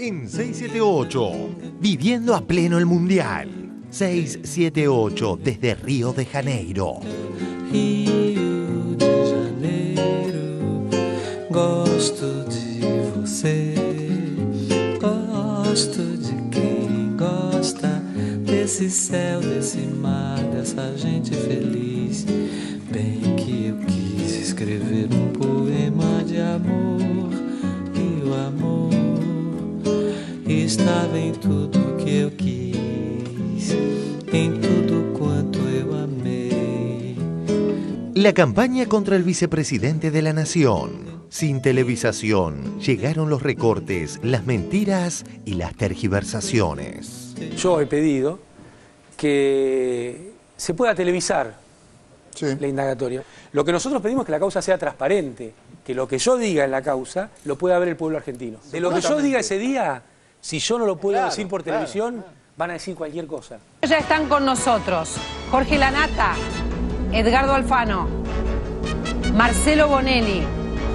en 678. Viviendo a pleno el Mundial. 678 desde Río de Janeiro. Rio de Janeiro, gosto de você, gosto de quem gosta desse céu, desse mar, dessa gente feliz. Bem que eu quis escrever poema de amor, e o amor estava em tudo que eu quis, em tudo quanto eu amei. La campaña contra el vicepresidente de la Nación. Sin televisación, llegaron los recortes, las mentiras y las tergiversaciones. Yo he pedido que se pueda televisar la indagatoria. Lo que nosotros pedimos es que la causa sea transparente, que lo que yo diga en la causa lo pueda ver el pueblo argentino. De lo que yo diga ese día, si yo no lo puedo decir por televisión, van a decir cualquier cosa. Ya están con nosotros Jorge Lanata, Edgardo Alfano, Marcelo Bonelli,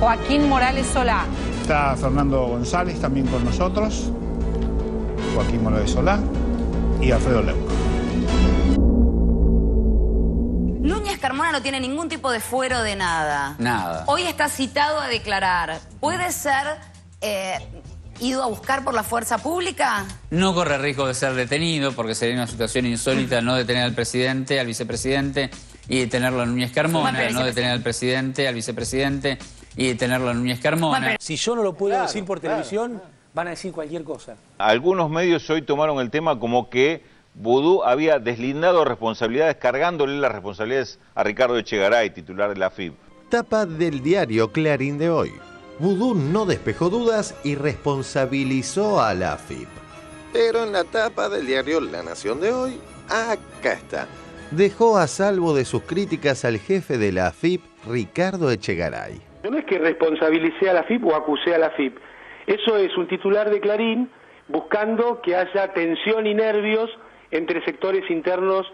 Joaquín Morales Solá. Está Fernando González también con nosotros, Joaquín Morales Solá y Alfredo Leuco. Núñez Carmona no tiene ningún tipo de fuero de nada. Nada. Hoy está citado a declarar. ¿Puede ser ido a buscar por la fuerza pública? No corre riesgo de ser detenido porque sería una situación insólita no detener al presidente, al vicepresidente y detenerlo a Núñez Carmona, no detener al presidente, al vicepresidente y detenerlo a Núñez Carmona. Si yo no lo puedo decir por televisión, van a decir cualquier cosa. Algunos medios hoy tomaron el tema como que Vudú había deslindado responsabilidades, cargándole las responsabilidades a Ricardo Echegaray, titular de la AFIP. Tapa del diario Clarín de hoy. Vudú no despejó dudas y responsabilizó a la AFIP. Pero en la tapa del diario La Nación de hoy, acá está. Dejó a salvo de sus críticas al jefe de la AFIP, Ricardo Echegaray. No es que responsabilicé a la AFIP o acusé a la AFIP. Eso es un titular de Clarín buscando que haya tensión y nervios entre sectores internos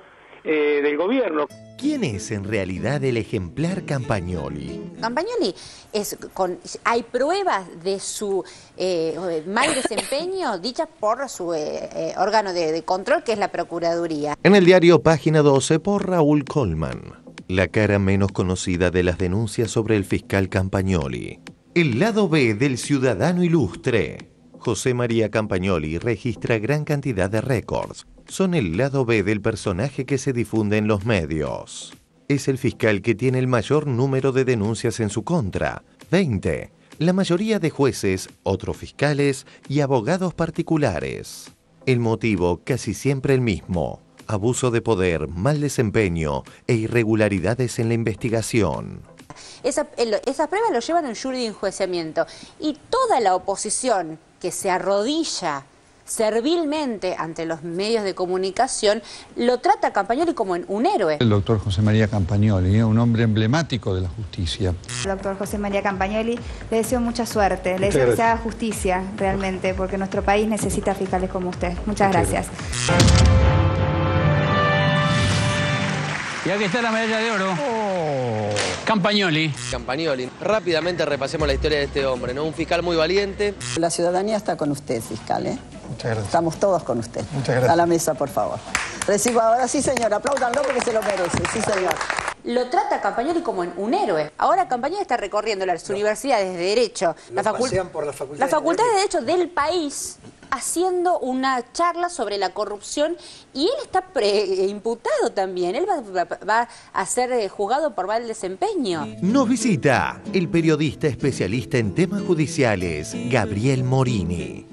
del gobierno. ¿Quién es en realidad el ejemplar Campagnoli? Campagnoli hay pruebas de su mal desempeño dichas por su órgano de control, que es la Procuraduría. En el diario Página 12 por Raúl Colman, la cara menos conocida de las denuncias sobre el fiscal Campagnoli. El lado B del ciudadano ilustre. José María Campagnoli registra gran cantidad de récords. Son el lado B del personaje que se difunde en los medios. Es el fiscal que tiene el mayor número de denuncias en su contra, 20. La mayoría de jueces, otros fiscales y abogados particulares. El motivo casi siempre el mismo: abuso de poder, mal desempeño e irregularidades en la investigación. Esas pruebas lo llevan a un jury de enjuiciamiento y toda la oposición que se arrodilla servilmente ante los medios de comunicación lo trata a Campagnoli como un héroe. El doctor José María Campagnoli, un hombre emblemático de la justicia. Doctor José María Campagnoli, le deseo mucha suerte, le deseo que se haga justicia realmente, porque nuestro país necesita fiscales como usted. Muchas gracias. Y aquí está la medalla de oro. Campagnoli. Campagnoli. Rápidamente repasemos la historia de este hombre, ¿no? Un fiscal muy valiente. La ciudadanía está con usted, fiscal, ¿eh? Muchas gracias. Estamos todos con usted. Muchas gracias. A la mesa, por favor. Recibo ahora, sí, señor. Apláudanlo porque se lo merece. Sí, señor. Lo trata a Campagnoli como un héroe. Ahora Campagnoli está recorriendo las universidades de Derecho, la Facultad de Derecho del país, haciendo una charla sobre la corrupción, y él está imputado también. Él va a ser juzgado por mal desempeño. Nos visita el periodista especialista en temas judiciales, Gabriel Morini.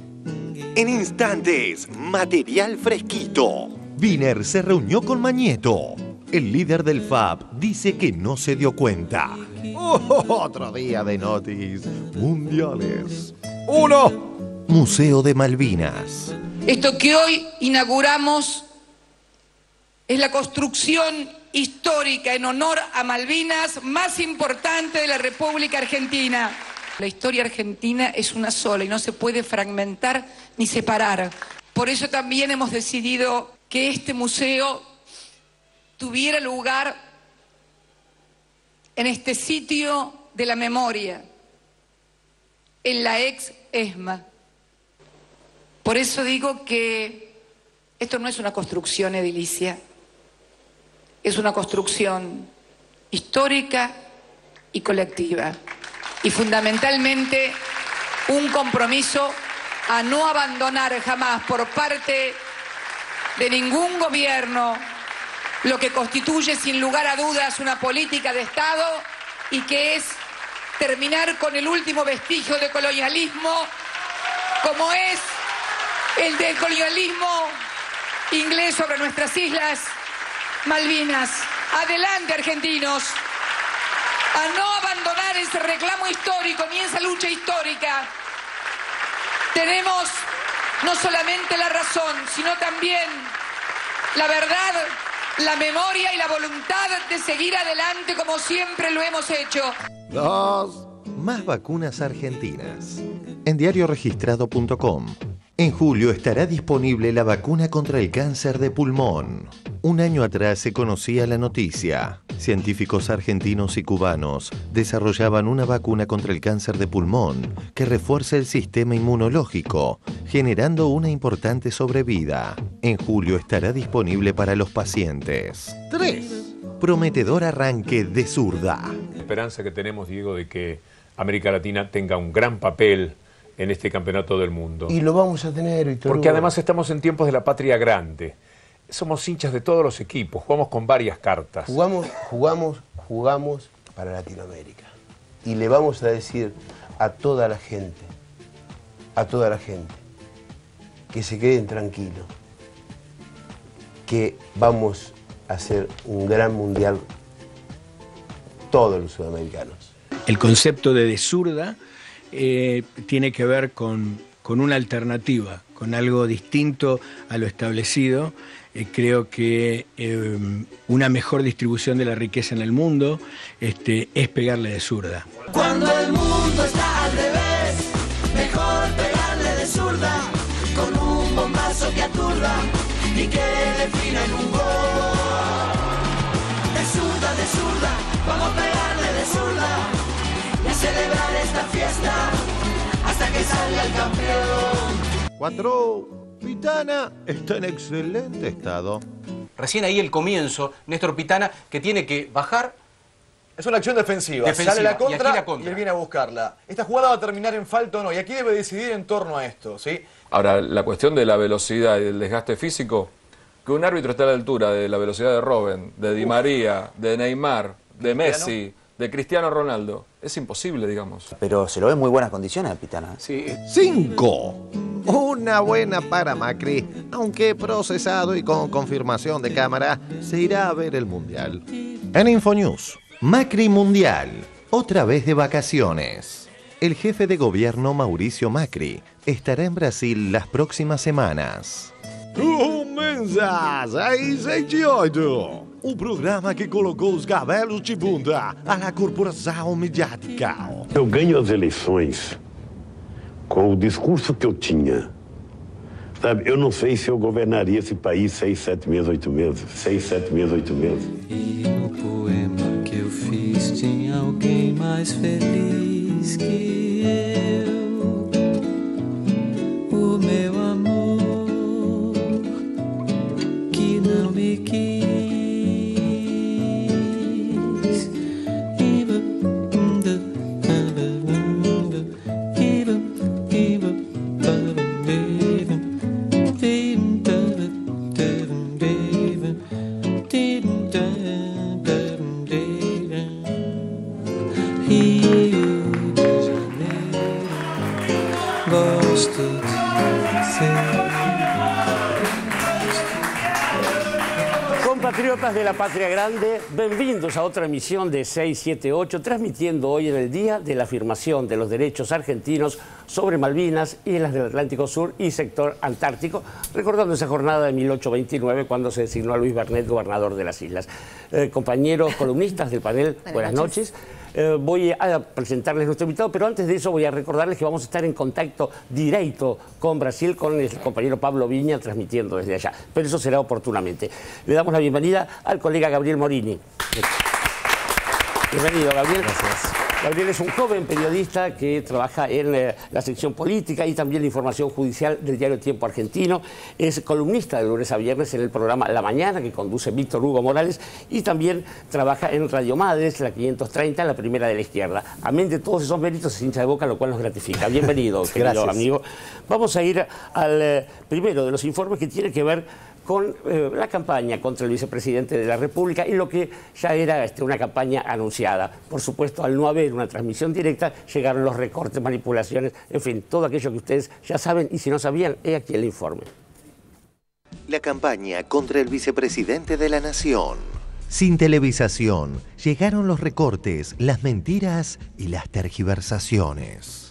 En instantes, material fresquito. Wiener se reunió con Mañeto. El líder del FAP dice que no se dio cuenta. Otro día de noticias mundiales. 1. Museo de Malvinas. Esto que hoy inauguramos es la construcción histórica en honor a Malvinas más importante de la República Argentina. La historia argentina es una sola y no se puede fragmentar ni separar. Por eso también hemos decidido que este museo tuviera lugar en este sitio de la memoria, en la ex ESMA. Por eso digo que esto no es una construcción edilicia, es una construcción histórica y colectiva. Y fundamentalmente un compromiso a no abandonar jamás por parte de ningún gobierno lo que constituye sin lugar a dudas una política de Estado y que es terminar con el último vestigio de colonialismo como es el del colonialismo inglés sobre nuestras islas Malvinas. Adelante, argentinos, a no abandonar ese reclamo histórico ni esa lucha histórica. Tenemos no solamente la razón, sino también la verdad, la memoria y la voluntad de seguir adelante como siempre lo hemos hecho. Más vacunas argentinas. En diarioregistrado.com. En julio estará disponible la vacuna contra el cáncer de pulmón. Un año atrás se conocía la noticia. Científicos argentinos y cubanos desarrollaban una vacuna contra el cáncer de pulmón que refuerza el sistema inmunológico, generando una importante sobrevida. En julio estará disponible para los pacientes. 3. Prometedor arranque de zurda. La esperanza que tenemos, Diego, de que América Latina tenga un gran papel en este campeonato del mundo. Y lo vamos a tener, Víctor. Porque además estamos en tiempos de la patria grande. Somos hinchas de todos los equipos, jugamos con varias cartas. Jugamos para Latinoamérica. Y le vamos a decir a toda la gente, que se queden tranquilos, que vamos a hacer un gran mundial todos los sudamericanos. El concepto de zurda tiene que ver con una alternativa, con algo distinto a lo establecido. Creo que una mejor distribución de la riqueza en el mundo es pegarle de zurda. Cuando el mundo está al revés, mejor pegarle de zurda, con un bombazo que aturda y que defina en un gol. De zurda, vamos a pegarle de zurda y a celebrar esta fiesta hasta que salga el campeón. 4. Pitana está en excelente estado. Recién ahí el comienzo, Néstor Pitana, que tiene que bajar. Es una acción defensiva. Sale la contra y él viene a buscarla. ¿Esta jugada va a terminar en falta o no? Y aquí debe decidir en torno a esto, ¿sí? Ahora, la cuestión de la velocidad y del desgaste físico, que un árbitro esté a la altura de la velocidad de Robben, de Di María, de Neymar, de Messi, de Cristiano Ronaldo, es imposible, digamos. Pero se lo ve en muy buenas condiciones al Pitana. Sí. 5. Una buena para Macri, aunque procesado y con confirmación de cámara, se irá a ver el Mundial. En Infonews, Macri Mundial, otra vez de vacaciones. El jefe de gobierno Mauricio Macri estará en Brasil las próximas semanas. Mensagens 6/8. O programa que colocou os cabelos de bunda à corporação midiática. Eu ganho as eleições com o discurso que eu tinha. Sabe, eu não sei se eu governaria esse país 6, 7 meses, 8 meses. 6, 7 meses, 8 meses. E no poema que eu fiz tinha alguém mais feliz que eu. O meu amor que não me quis. Compatriotas de la Patria Grande, bienvenidos a otra emisión de 678, transmitiendo hoy en el Día de la Afirmación de los Derechos Argentinos sobre Malvinas, Islas del Atlántico Sur y sector antártico, recordando esa jornada de 1829 cuando se designó a Luis Bernet gobernador de las islas. Compañeros columnistas del panel, buenas noches. Voy a presentarles nuestro invitado, pero antes de eso voy a recordarles que vamos a estar en contacto directo con Brasil, con el compañero Pablo Viña, transmitiendo desde allá. Pero eso será oportunamente. Le damos la bienvenida al colega Gabriel Morini. Bienvenido, Gabriel. Gracias. Gabriel es un joven periodista que trabaja en la sección política y también la información judicial del diario Tiempo Argentino. Es columnista de lunes a viernes en el programa La Mañana, que conduce Víctor Hugo Morales, y también trabaja en Radio Madres, la 530, la primera de la izquierda. Amén de todos esos méritos, se hincha de boca, lo cual nos gratifica. Bienvenido, querido amigo. Vamos a ir al primero de los informes, que tiene que ver con la campaña contra el vicepresidente de la República y lo que ya era una campaña anunciada. Por supuesto, al no haber una transmisión directa, llegaron los recortes, manipulaciones, en fin, todo aquello que ustedes ya saben, y si no sabían, he aquí el informe. La campaña contra el vicepresidente de la Nación. Sin televisación, llegaron los recortes, las mentiras y las tergiversaciones.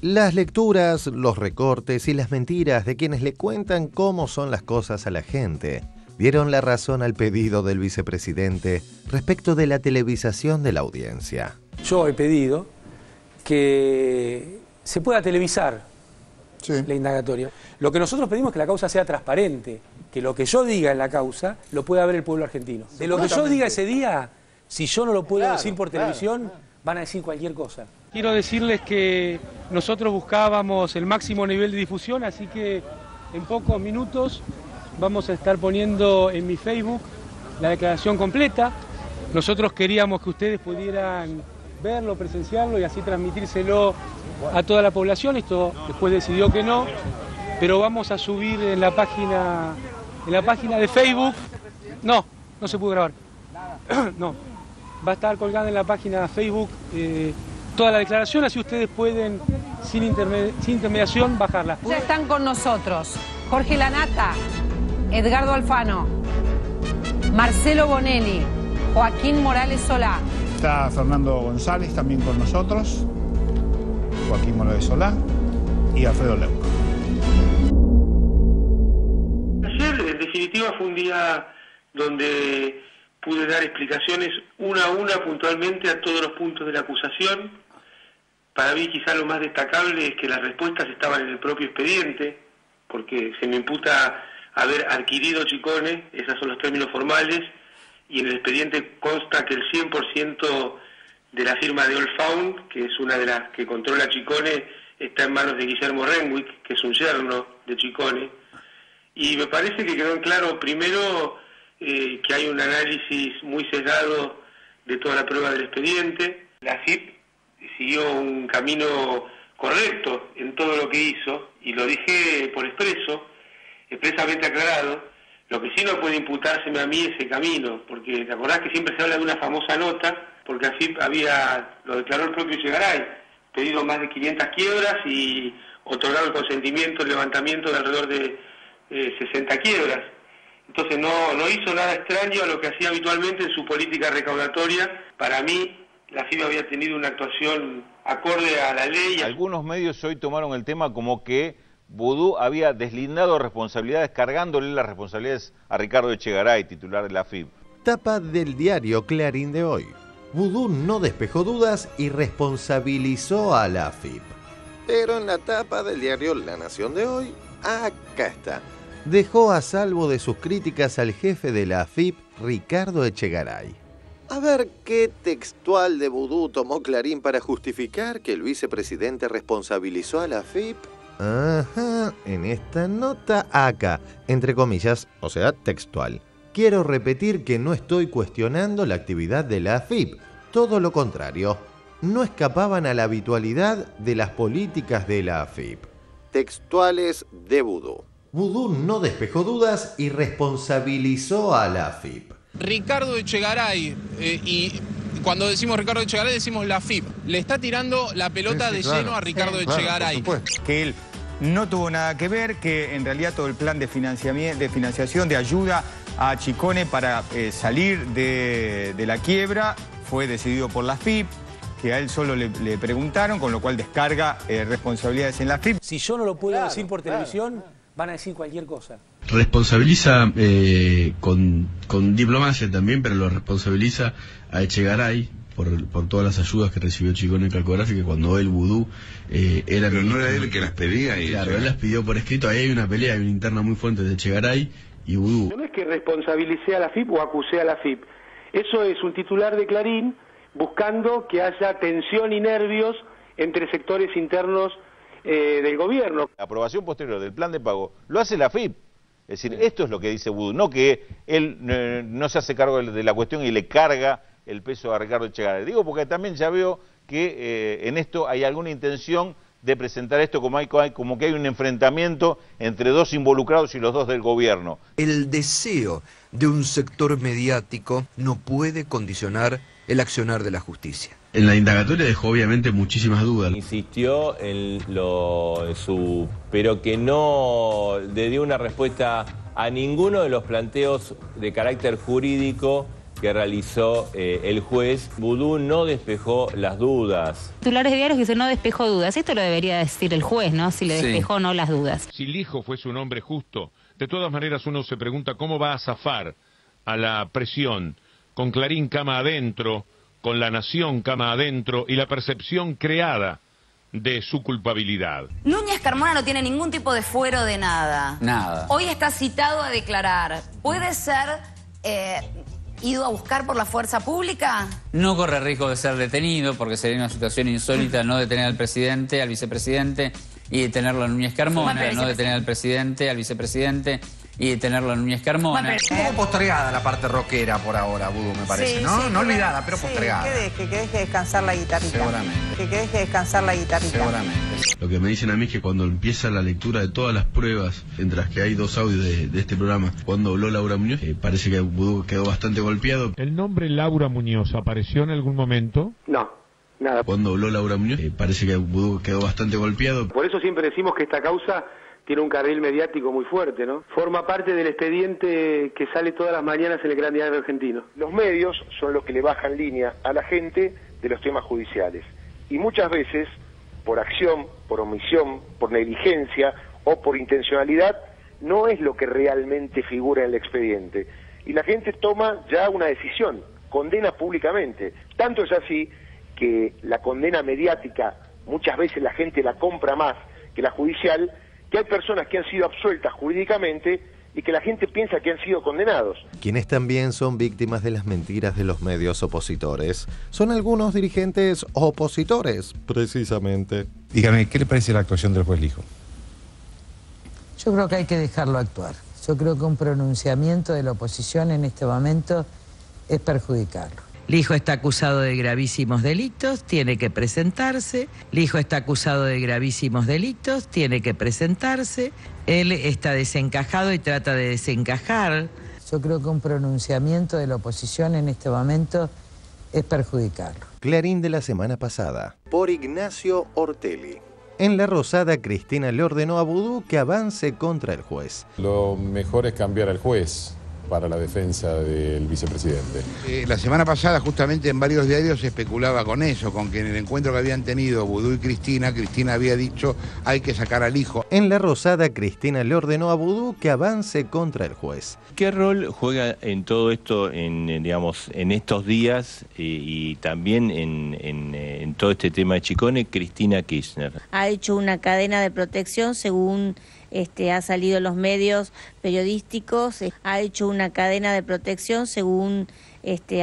Las lecturas, los recortes y las mentiras de quienes le cuentan cómo son las cosas a la gente dieron la razón al pedido del vicepresidente respecto de la televisación de la audiencia. Yo he pedido que se pueda televisar la indagatoria. Lo que nosotros pedimos es que la causa sea transparente, que lo que yo diga en la causa lo pueda ver el pueblo argentino. De lo que yo diga ese día, si yo no lo puedo decir por televisión, van a decir cualquier cosa. Quiero decirles que nosotros buscábamos el máximo nivel de difusión, así que en pocos minutos vamos a estar poniendo en mi Facebook la declaración completa. Nosotros queríamos que ustedes pudieran verlo, presenciarlo y así transmitírselo a toda la población. Esto después decidió que no, pero vamos a subir en la página de Facebook. No se pudo grabar. No, va a estar colgada en la página de Facebook toda la declaración, así ustedes pueden, sin intermediación, bajarla. Ya están con nosotros Jorge Lanata, Edgardo Alfano, Marcelo Bonelli, Joaquín Morales Solá. Está Fernando González también con nosotros, Joaquín Morales Solá y Alfredo Leuco. Ayer, en definitiva, fue un día donde pude dar explicaciones una a una puntualmente a todos los puntos de la acusación. Para mí quizá lo más destacable es que las respuestas estaban en el propio expediente, porque se me imputa haber adquirido Chicone, esos son los términos formales, y en el expediente consta que el 100% de la firma de Allfound, que es una de las que controla Chicone, está en manos de Guillermo Renwick, que es un yerno de Chicone. Y me parece que quedó en claro, primero, que hay un análisis muy sesgado de toda la prueba del expediente. La FIP siguió un camino correcto en todo lo que hizo, y lo dije por expresamente aclarado. Lo que sí no puede imputárseme a mí ese camino, porque te acordás que siempre se habla de una famosa nota, porque la FIP lo declaró el propio Echegaray, pedido más de 500 quiebras y otorgado el consentimiento, el levantamiento de alrededor de 60 quiebras. Entonces no hizo nada extraño a lo que hacía habitualmente en su política recaudatoria. Para mí, la FIP había tenido una actuación acorde a la ley. Algunos medios hoy tomaron el tema como que Vudú había deslindado responsabilidades, cargándole las responsabilidades a Ricardo Echegaray, titular de la FIP. Tapa del diario Clarín de hoy. Vudú no despejó dudas y responsabilizó a la FIP. Pero en la tapa del diario La Nación de hoy, acá está. Dejó a salvo de sus críticas al jefe de la AFIP, Ricardo Echegaray. A ver qué textual de Vudú tomó Clarín para justificar que el vicepresidente responsabilizó a la AFIP. Ajá, en esta nota acá, entre comillas, o sea, textual. Quiero repetir que no estoy cuestionando la actividad de la AFIP, todo lo contrario. No escapaban a la habitualidad de las políticas de la AFIP. Textuales de Vudú. Vudú no despejó dudas y responsabilizó a la AFIP. Ricardo Echegaray, y cuando decimos Ricardo Echegaray decimos la AFIP, le está tirando la pelota de lleno a Ricardo Echegaray. Que él no tuvo nada que ver, que en realidad todo el plan de financiación, de ayuda a Chicone para salir de la quiebra fue decidido por la AFIP, que a él solo le preguntaron, con lo cual descarga responsabilidades en la AFIP. Si yo no lo puedo decir por televisión, van a decir cualquier cosa. Responsabiliza con diplomacia también, pero lo responsabiliza a Echegaray por todas las ayudas que recibió Chicone Calcográfica cuando él, Vudú, era... Pero no era él que las pedía. Claro, él las pidió por escrito. Ahí hay una pelea, hay una interna muy fuerte de Echegaray y Vudú. No es que responsabilicé a la FIP o acusé a la FIP. Eso es un titular de Clarín buscando que haya tensión y nervios entre sectores internos del gobierno. La aprobación posterior del plan de pago lo hace la AFIP. Es decir, esto es lo que dice Vudú, no que él no se hace cargo de la cuestión y le carga el peso a Ricardo Echegaray. Digo porque también ya veo que en esto hay alguna intención de presentar esto como que hay un enfrentamiento entre dos involucrados y los dos del gobierno. El deseo de un sector mediático no puede condicionar el accionar de la justicia. En la indagatoria dejó obviamente muchísimas dudas. Insistió pero que no le dio una respuesta a ninguno de los planteos de carácter jurídico que realizó el juez. Vudú no despejó las dudas. Titulares de diarios que dicen no despejó dudas. Esto lo debería decir el juez, ¿no? Si le despejó o no las dudas. Si Lijo fuese un hombre justo, de todas maneras uno se pregunta cómo va a zafar a la presión con Clarín cama adentro, con La Nación cama adentro y la percepción creada de su culpabilidad. Núñez Carmona no tiene ningún tipo de fuero de nada. Nada. Hoy está citado a declarar. ¿Puede ser ido a buscar por la fuerza pública? No corre riesgo de ser detenido porque sería una situación insólita no detener al presidente, al vicepresidente y detenerlo a Núñez Carmona, no detener al presidente, al vicepresidente y detenerlo a Núñez Carmona. Un poco postergada la parte rockera por ahora, Vudú, me parece, sí, ¿no? Sí, no olvidada, pero postergada. Que deje descansar la guitarrita. Seguramente. Que deje descansar la guitarrita. Seguramente. Lo que me dicen a mí es que cuando empieza la lectura de todas las pruebas, entre las que hay dos audios de este programa, cuando habló Laura Muñoz, parece que Vudú quedó bastante golpeado. ¿El nombre Laura Muñoz apareció en algún momento? No, nada. Cuando habló Laura Muñoz, parece que Vudú quedó bastante golpeado. Por eso siempre decimos que esta causa tiene un carril mediático muy fuerte, ¿no? Forma parte del expediente que sale todas las mañanas en el Gran Diario Argentino. Los medios son los que le bajan línea a la gente de los temas judiciales. Y muchas veces, por acción, por omisión, por negligencia o por intencionalidad, no es lo que realmente figura en el expediente. Y la gente toma ya una decisión, condena públicamente. Tanto es así que la condena mediática, muchas veces la gente la compra más que la judicial, que hay personas que han sido absueltas jurídicamente y que la gente piensa que han sido condenados. Quienes también son víctimas de las mentiras de los medios opositores son algunos dirigentes opositores, precisamente. Dígame, ¿qué le parece la actuación del juez Lijo? Yo creo que hay que dejarlo actuar. Yo creo que un pronunciamiento de la oposición en este momento es perjudicarlo. Lijo está acusado de gravísimos delitos, tiene que presentarse. Lijo está acusado de gravísimos delitos, tiene que presentarse. Él está desencajado y trata de desencajar. Yo creo que un pronunciamiento de la oposición en este momento es perjudicarlo. Clarín de la semana pasada, por Ignacio Ortelli. En La Rosada, Cristina le ordenó a Vudú que avance contra el juez. Lo mejor es cambiar al juez para la defensa del vicepresidente. La semana pasada justamente en varios diarios se especulaba con eso, con que en el encuentro que habían tenido Vudú y Cristina había dicho hay que sacar al hijo. En La Rosada, Cristina le ordenó a Vudú que avance contra el juez. ¿Qué rol juega en todo esto, en estos días y también en todo este tema de Chicone, Cristina Kirchner? Ha hecho una cadena de protección según ha salido en los medios periodísticos, ha hecho una cadena de protección según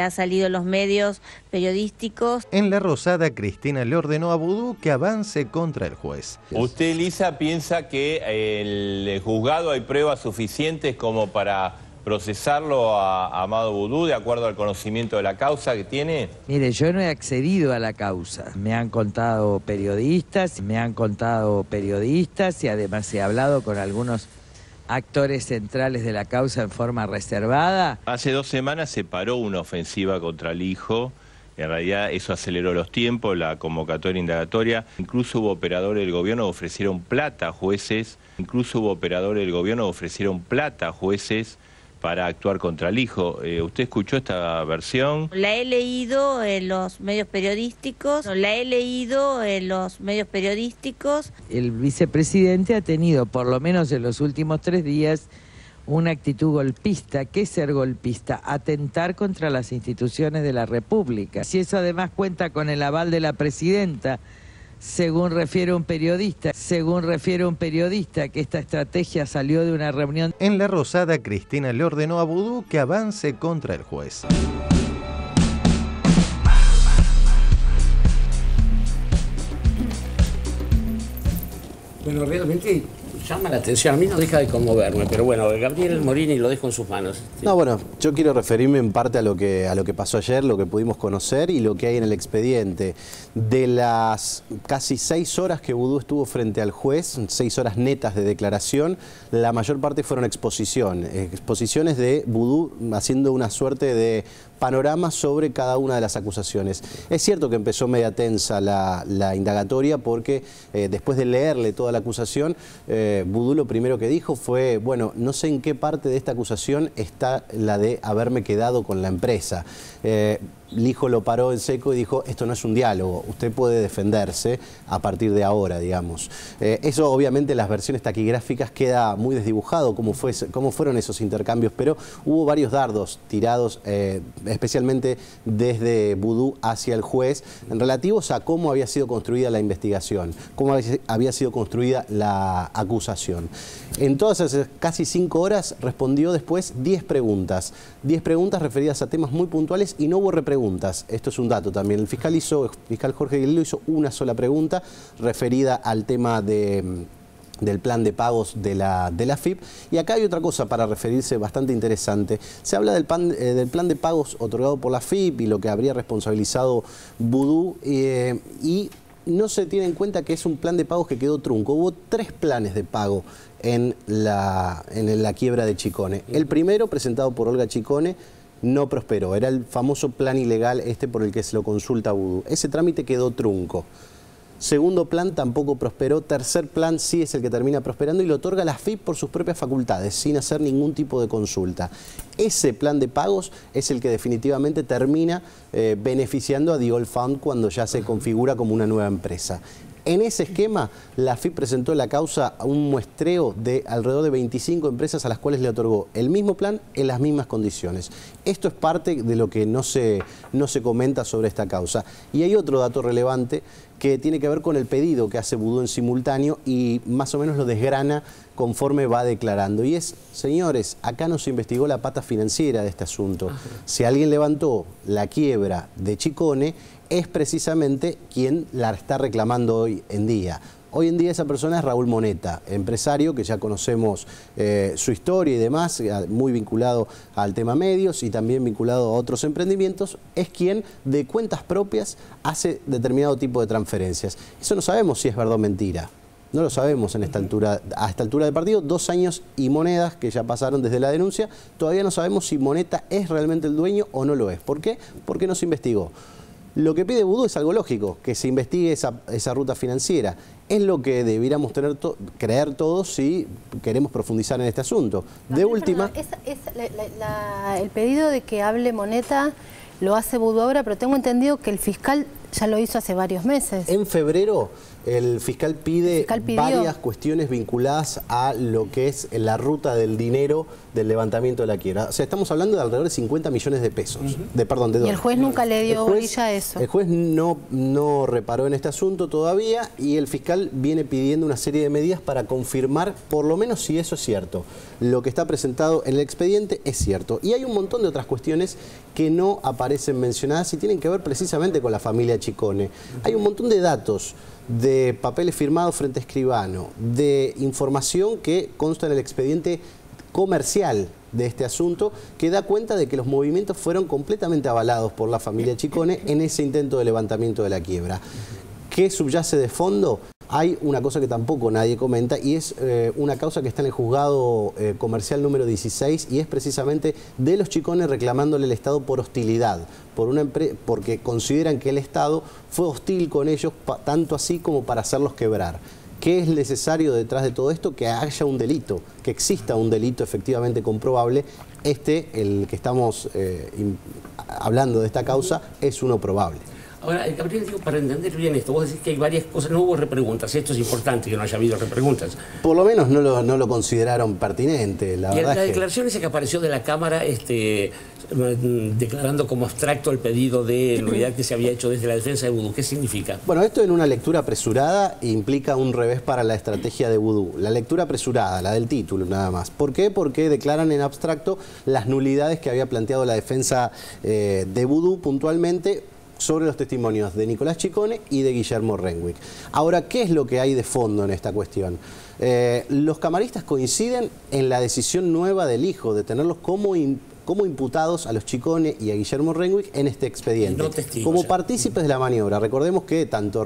ha salido en los medios periodísticos. En La Rosada, Cristina le ordenó a Vudú que avance contra el juez. ¿Usted, Elisa, piensa que el juzgado hay pruebas suficientes como para procesarlo a Amado Vudú de acuerdo al conocimiento de la causa que tiene? Mire, yo no he accedido a la causa. Me han contado periodistas y además he hablado con algunos actores centrales de la causa en forma reservada. Hace 2 semanas se paró una ofensiva contra el hijo. En realidad eso aceleró los tiempos, la convocatoria indagatoria. Incluso hubo operadores del gobierno que ofrecieron plata a jueces. Para actuar contra el hijo. ¿Usted escuchó esta versión? La he leído en los medios periodísticos. El vicepresidente ha tenido, por lo menos en los últimos 3 días, una actitud golpista. ¿Qué es ser golpista? Atentar contra las instituciones de la República. Si eso además cuenta con el aval de la presidenta, según refiere un periodista, que esta estrategia salió de una reunión. En La Rosada, Cristina le ordenó a Vudú que avance contra el juez. Bueno, realmente llama la atención, a mí no deja de conmoverme, pero bueno, Gabriel Morini lo dejo en sus manos. No, bueno, yo quiero referirme en parte a lo que pasó ayer, lo que pudimos conocer y lo que hay en el expediente. De las casi 6 horas que Vudú estuvo frente al juez, 6 horas netas de declaración, la mayor parte fueron exposiciones de Vudú haciendo una suerte de panorama sobre cada una de las acusaciones. Es cierto que empezó media tensa la indagatoria porque después de leerle toda la acusación, Vudú lo primero que dijo fue, bueno, no sé en qué parte de esta acusación está la de haberme quedado con la empresa. Lijo lo paró en seco y dijo, esto no es un diálogo, usted puede defenderse a partir de ahora, digamos. Eso obviamente en las versiones taquigráficas queda muy desdibujado cómo fueron esos intercambios, pero hubo varios dardos tirados, especialmente desde Vudú hacia el juez, relativos a cómo había sido construida la investigación, cómo había sido construida la acusación. En todas esas casi 5 horas respondió después 10 preguntas referidas a temas muy puntuales y no hubo repreguntas. Esto es un dato también. El fiscal Jorge Aguilera hizo una sola pregunta referida al tema del plan de pagos de la AFIP. Y acá hay otra cosa para referirse bastante interesante. Se habla del plan de pagos otorgado por la AFIP y lo que habría responsabilizado Vudú y no se tiene en cuenta que es un plan de pagos que quedó trunco. Hubo 3 planes de pago en la quiebra de Chicone. El primero, presentado por Olga Chicone, no prosperó. Era el famoso plan ilegal por el que se lo consulta a Vudú. Ese trámite quedó trunco. Segundo plan tampoco prosperó. Tercer plan sí es el que termina prosperando y lo otorga la AFIP por sus propias facultades, sin hacer ningún tipo de consulta. Ese plan de pagos es el que definitivamente termina beneficiando a The Old Fund cuando ya se configura como una nueva empresa. En ese esquema, la AFIP presentó la causa a un muestreo de alrededor de 25 empresas a las cuales le otorgó el mismo plan en las mismas condiciones. Esto es parte de lo que no se comenta sobre esta causa. Y hay otro dato relevante que tiene que ver con el pedido que hace Vudú en simultáneo y más o menos lo desgrana conforme va declarando. Y es, señores, acá no se investigó la pata financiera de este asunto. Si alguien levantó la quiebra de Chicone, es precisamente quien la está reclamando hoy en día. Hoy en día esa persona es Raúl Moneta, empresario que ya conocemos su historia y demás, muy vinculado al tema medios y también vinculado a otros emprendimientos, es quien de cuentas propias hace determinado tipo de transferencias. Eso no sabemos si es verdad o mentira. No lo sabemos a esta altura del partido. 2 años y monedas que ya pasaron desde la denuncia. Todavía no sabemos si Moneta es realmente el dueño o no lo es. ¿Por qué? Porque no se investigó. Lo que pide Vudú es algo lógico, que se investigue esa ruta financiera. Es lo que debiéramos creer todos si queremos profundizar en este asunto. De última... el pedido de que hable Moneta lo hace Vudú ahora, pero tengo entendido que el fiscal ya lo hizo hace varios meses. En febrero el fiscal pidió varias cuestiones vinculadas a lo que es la ruta del dinero del levantamiento de la quiebra. O sea, estamos hablando de alrededor de 50 millones de pesos, de dólares. Y el juez nunca le dio bolilla a eso. El juez no reparó en este asunto todavía y el fiscal viene pidiendo una serie de medidas para confirmar por lo menos si eso es cierto. Lo que está presentado en el expediente es cierto. Y hay un montón de otras cuestiones que no aparecen mencionadas y tienen que ver precisamente con la familia Chicone. Hay un montón de datos, de papeles firmados frente a escribano, de información que consta en el expediente comercial de este asunto, que da cuenta de que los movimientos fueron completamente avalados por la familia Chicone en ese intento de levantamiento de la quiebra. ¿Qué subyace de fondo? Hay una cosa que tampoco nadie comenta y es una causa que está en el juzgado comercial número 16 y es precisamente de los Chicone reclamándole al Estado por hostilidad, porque consideran que el Estado fue hostil con ellos, tanto así como para hacerlos quebrar. ¿Qué es necesario detrás de todo esto? Que haya un delito, que exista un delito efectivamente comprobable. El que estamos hablando de esta causa es uno probable. Ahora, Gabriel, digo, para entender bien esto, vos decís que hay varias cosas, no hubo repreguntas, esto es importante que no haya habido repreguntas. Por lo menos no lo consideraron pertinente, la verdad. Y la declaración esa que apareció de la Cámara, declarando como abstracto el pedido de nulidad que se había hecho desde la defensa de Vudú, ¿qué significa? Bueno, esto en una lectura apresurada implica un revés para la estrategia de Vudú. La lectura apresurada, la del título nada más. ¿Por qué? Porque declaran en abstracto las nulidades que había planteado la defensa de Vudú puntualmente, sobre los testimonios de Nicolás Chicone y de Guillermo Renwick. Ahora, ¿qué es lo que hay de fondo en esta cuestión? Los camaristas coinciden en la decisión nueva del hijo de tenerlos como imputados a los Chicone y a Guillermo Renwick en este expediente, no testigos, como partícipes de la maniobra. Recordemos que tanto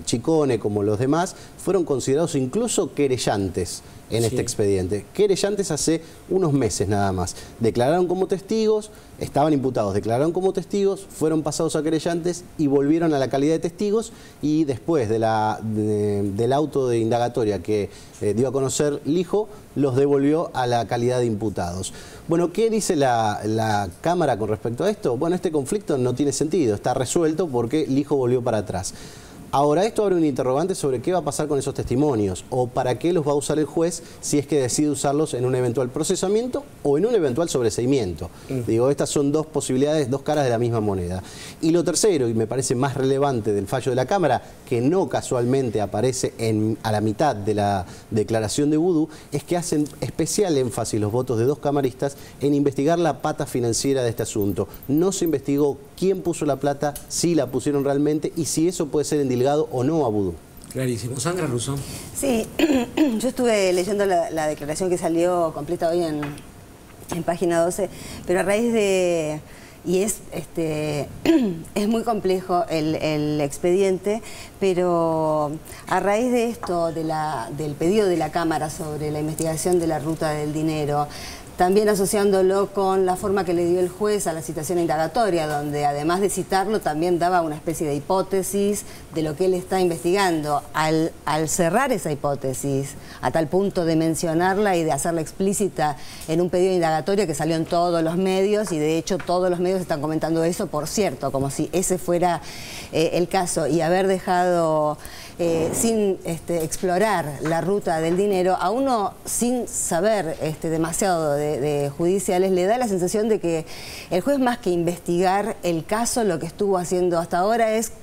Chicone como los demás fueron considerados incluso querellantes en este expediente. Querellantes hace unos meses nada más. Declararon como testigos, estaban imputados, declararon como testigos, fueron pasados a querellantes y volvieron a la calidad de testigos, y después del auto de indagatoria que dio a conocer Lijo, los devolvió a la calidad de imputados. Bueno, ¿qué dice la Cámara con respecto a esto? Bueno, este conflicto no tiene sentido, está resuelto porque Lijo volvió para atrás. Ahora, esto abre un interrogante sobre qué va a pasar con esos testimonios o para qué los va a usar el juez si es que decide usarlos en un eventual procesamiento o en un eventual sobreseimiento. Digo, estas son dos posibilidades, dos caras de la misma moneda. Y lo tercero, y me parece más relevante del fallo de la Cámara, que no casualmente aparece a la mitad de la declaración de Vudú, es que hacen especial énfasis los votos de dos camaristas en investigar la pata financiera de este asunto. No se investigó quién puso la plata, si la pusieron realmente y si eso puede ser endilgado o no a Vudú. Clarísimo. Sandra Russo. Sí, yo estuve leyendo la declaración que salió completa hoy en página 12, pero a raíz de... Y es muy complejo el expediente, pero a raíz de esto, del pedido de la Cámara sobre la investigación de la ruta del dinero, también asociándolo con la forma que le dio el juez a la citación indagatoria, donde además de citarlo también daba una especie de hipótesis de lo que él está investigando. Al cerrar esa hipótesis, a tal punto de mencionarla y de hacerla explícita en un pedido de indagatoria que salió en todos los medios, y de hecho todos los medios están comentando eso, por cierto, como si ese fuera el caso, y haber dejado... sin explorar la ruta del dinero, a uno sin saber demasiado de judiciales, le da la sensación de que el juez, más que investigar el caso, lo que estuvo haciendo hasta ahora es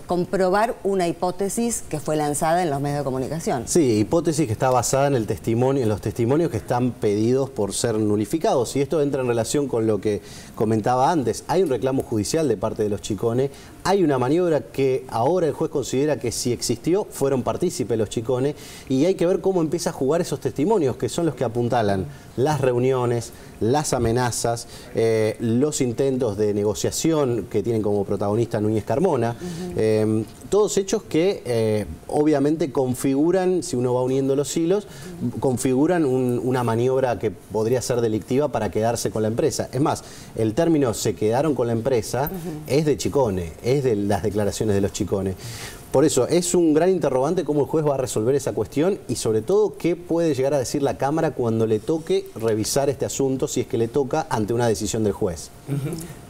comprobar una hipótesis que fue lanzada en los medios de comunicación. Sí, hipótesis que está basada en el testimonio, en los testimonios que están pedidos por ser nulificados. Y esto entra en relación con lo que comentaba antes. Hay un reclamo judicial de parte de los Chicone, hay una maniobra que ahora el juez considera que si existió, fueron partícipes los Chicone, y hay que ver cómo empieza a jugar esos testimonios, que son los que apuntalan las reuniones, las amenazas, los intentos de negociación que tienen como protagonista Núñez Carmona. Todos hechos que obviamente configuran, si uno va uniendo los hilos, configuran una maniobra que podría ser delictiva para quedarse con la empresa. Es más, el término "se quedaron con la empresa" es de Chicone, es de las declaraciones de los Chicone. Por eso, es un gran interrogante cómo el juez va a resolver esa cuestión y sobre todo qué puede llegar a decir la Cámara cuando le toque revisar este asunto, si es que le toca, ante una decisión del juez.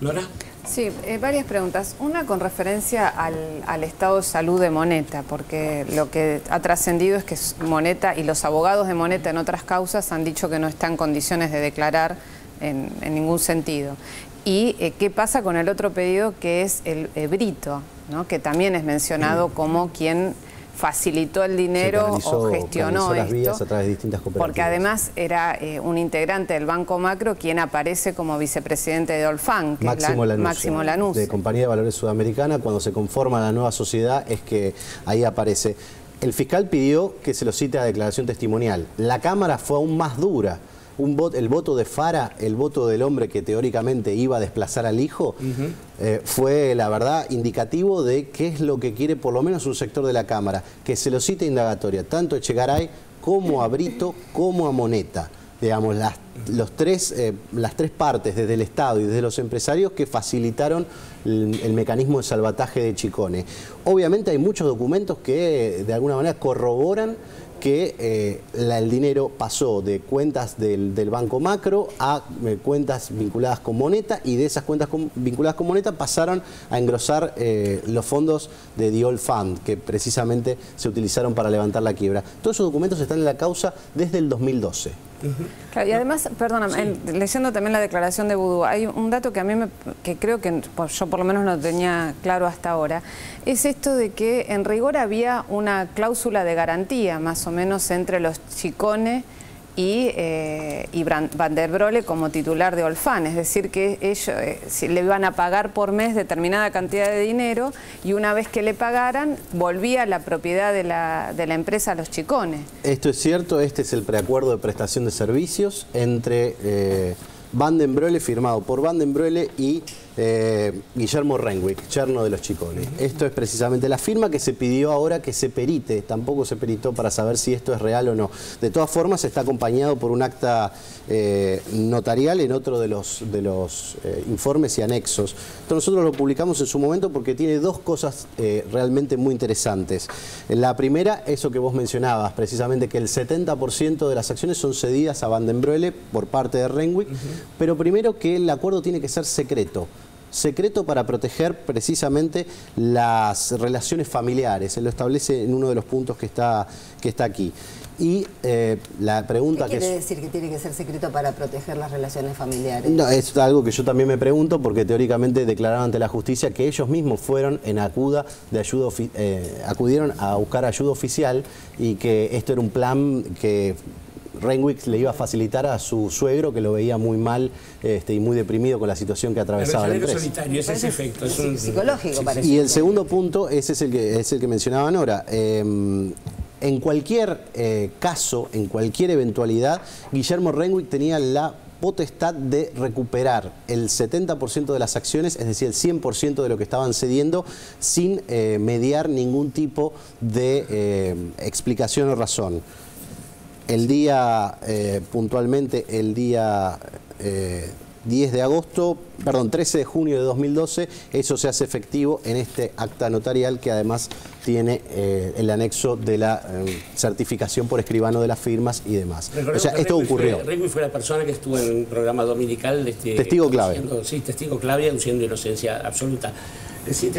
¿Nora? Sí, varias preguntas. Una con referencia al estado de salud de Moneta, porque lo que ha trascendido es que Moneta y los abogados de Moneta en otras causas han dicho que no está en condiciones de declarar en ningún sentido. Y qué pasa con el otro pedido, que es el Brito, ¿no? Que también es mencionado como quien facilitó el dinero o gestionó las vías esto, a través de distintas cooperativas. porque además era un integrante del Banco Macro quien aparece como vicepresidente de Olfan, que Máximo es Lanusse, Máximo Lanusse, de Compañía de Valores Sudamericana. Cuando se conforma la nueva sociedad es que ahí aparece. El fiscal pidió que se lo cite a declaración testimonial. La Cámara fue aún más dura. El voto de Fara, el voto del hombre que teóricamente iba a desplazar al hijo, fue, la verdad, indicativo de qué es lo que quiere por lo menos un sector de la Cámara, que se lo cite indagatoria, tanto a Echegaray como a Brito como a Moneta. Digamos, las tres partes, desde el Estado y desde los empresarios, que facilitaron el mecanismo de salvataje de Chicone. Obviamente hay muchos documentos que de alguna manera corroboran que el dinero pasó de cuentas del Banco Macro a cuentas vinculadas con Moneta, y de esas cuentas vinculadas con Moneta pasaron a engrosar los fondos de The Old Fund, que precisamente se utilizaron para levantar la quiebra. Todos esos documentos están en la causa desde el 2012. Claro, y además, perdóname, leyendo también la declaración de Vudú, hay un dato que a mí que creo que yo por lo menos no tenía claro hasta ahora, es esto de que en rigor había una cláusula de garantía más o menos entre los Chicone y Van der Brohe como titular de Olfan, es decir que ellos le iban a pagar por mes determinada cantidad de dinero y una vez que le pagaran volvía la propiedad de la empresa a los chicones. Esto es cierto, este es el preacuerdo de prestación de servicios entre Van der Brohe, firmado por Van der Brohe y Guillermo Renwick, yerno de los Chicones. Esto es precisamente la firma que se pidió ahora que se perite, tampoco se peritó para saber si esto es real o no. De todas formas está acompañado por un acta notarial en otro de los informes y anexos. Esto nosotros lo publicamos en su momento porque tiene dos cosas realmente muy interesantes. La primera, eso que vos mencionabas, precisamente que el 70% de las acciones son cedidas a Van der Brohe por parte de Renwick, pero primero que el acuerdo tiene que ser secreto. Secreto para proteger precisamente las relaciones familiares. Se lo establece en uno de los puntos que está aquí. Y la pregunta ¿Qué quiere decir que tiene que ser secreto para proteger las relaciones familiares? No, es algo que yo también me pregunto porque teóricamente declararon ante la justicia que ellos mismos fueron en acudieron a buscar ayuda oficial y que esto era un plan que Renwick le iba a facilitar a su suegro, que lo veía muy mal y muy deprimido con la situación que atravesaba la empresa. Solitario, ese efecto, es un psicológico, parece. Y el segundo punto, ese es el que mencionaban ahora. En cualquier caso, en cualquier eventualidad, Guillermo Renwick tenía la potestad de recuperar el 70% de las acciones, es decir, el 100% de lo que estaban cediendo, sin mediar ningún tipo de explicación o razón. El día, puntualmente, el día 13 de junio de 2012, eso se hace efectivo en este acta notarial que además tiene el anexo de la certificación por escribano de las firmas y demás. O sea, esto ocurrió. Renwick fue la persona que estuvo en un programa dominical de testigo clave. Sí, testigo clave, aduciendo inocencia absoluta. Sí,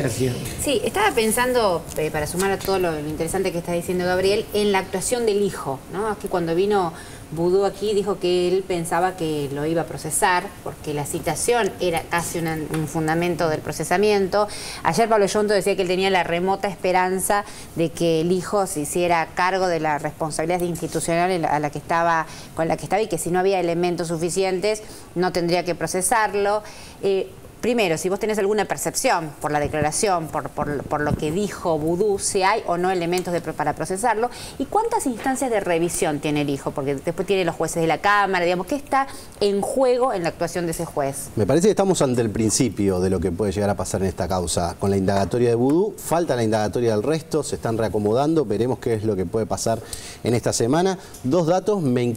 estaba pensando, para sumar a todo lo interesante que está diciendo Gabriel, en la actuación del hijo, ¿no? Que cuando vino Boudou aquí dijo que él pensaba que lo iba a procesar porque la citación era casi un fundamento del procesamiento. Ayer Pablo Yonto decía que él tenía la remota esperanza de que el hijo se hiciera cargo de las responsabilidades institucionales con la que estaba y que si no había elementos suficientes no tendría que procesarlo. Primero, si vos tenés alguna percepción por la declaración, por lo que dijo Boudou, si hay o no elementos para procesarlo, y cuántas instancias de revisión tiene el hijo, porque después tiene los jueces de la Cámara, digamos, ¿qué está en juego en la actuación de ese juez? Me parece que estamos ante el principio de lo que puede llegar a pasar en esta causa. Con la indagatoria de Boudou, falta la indagatoria del resto, se están reacomodando, veremos qué es lo que puede pasar en esta semana. Dos datos, me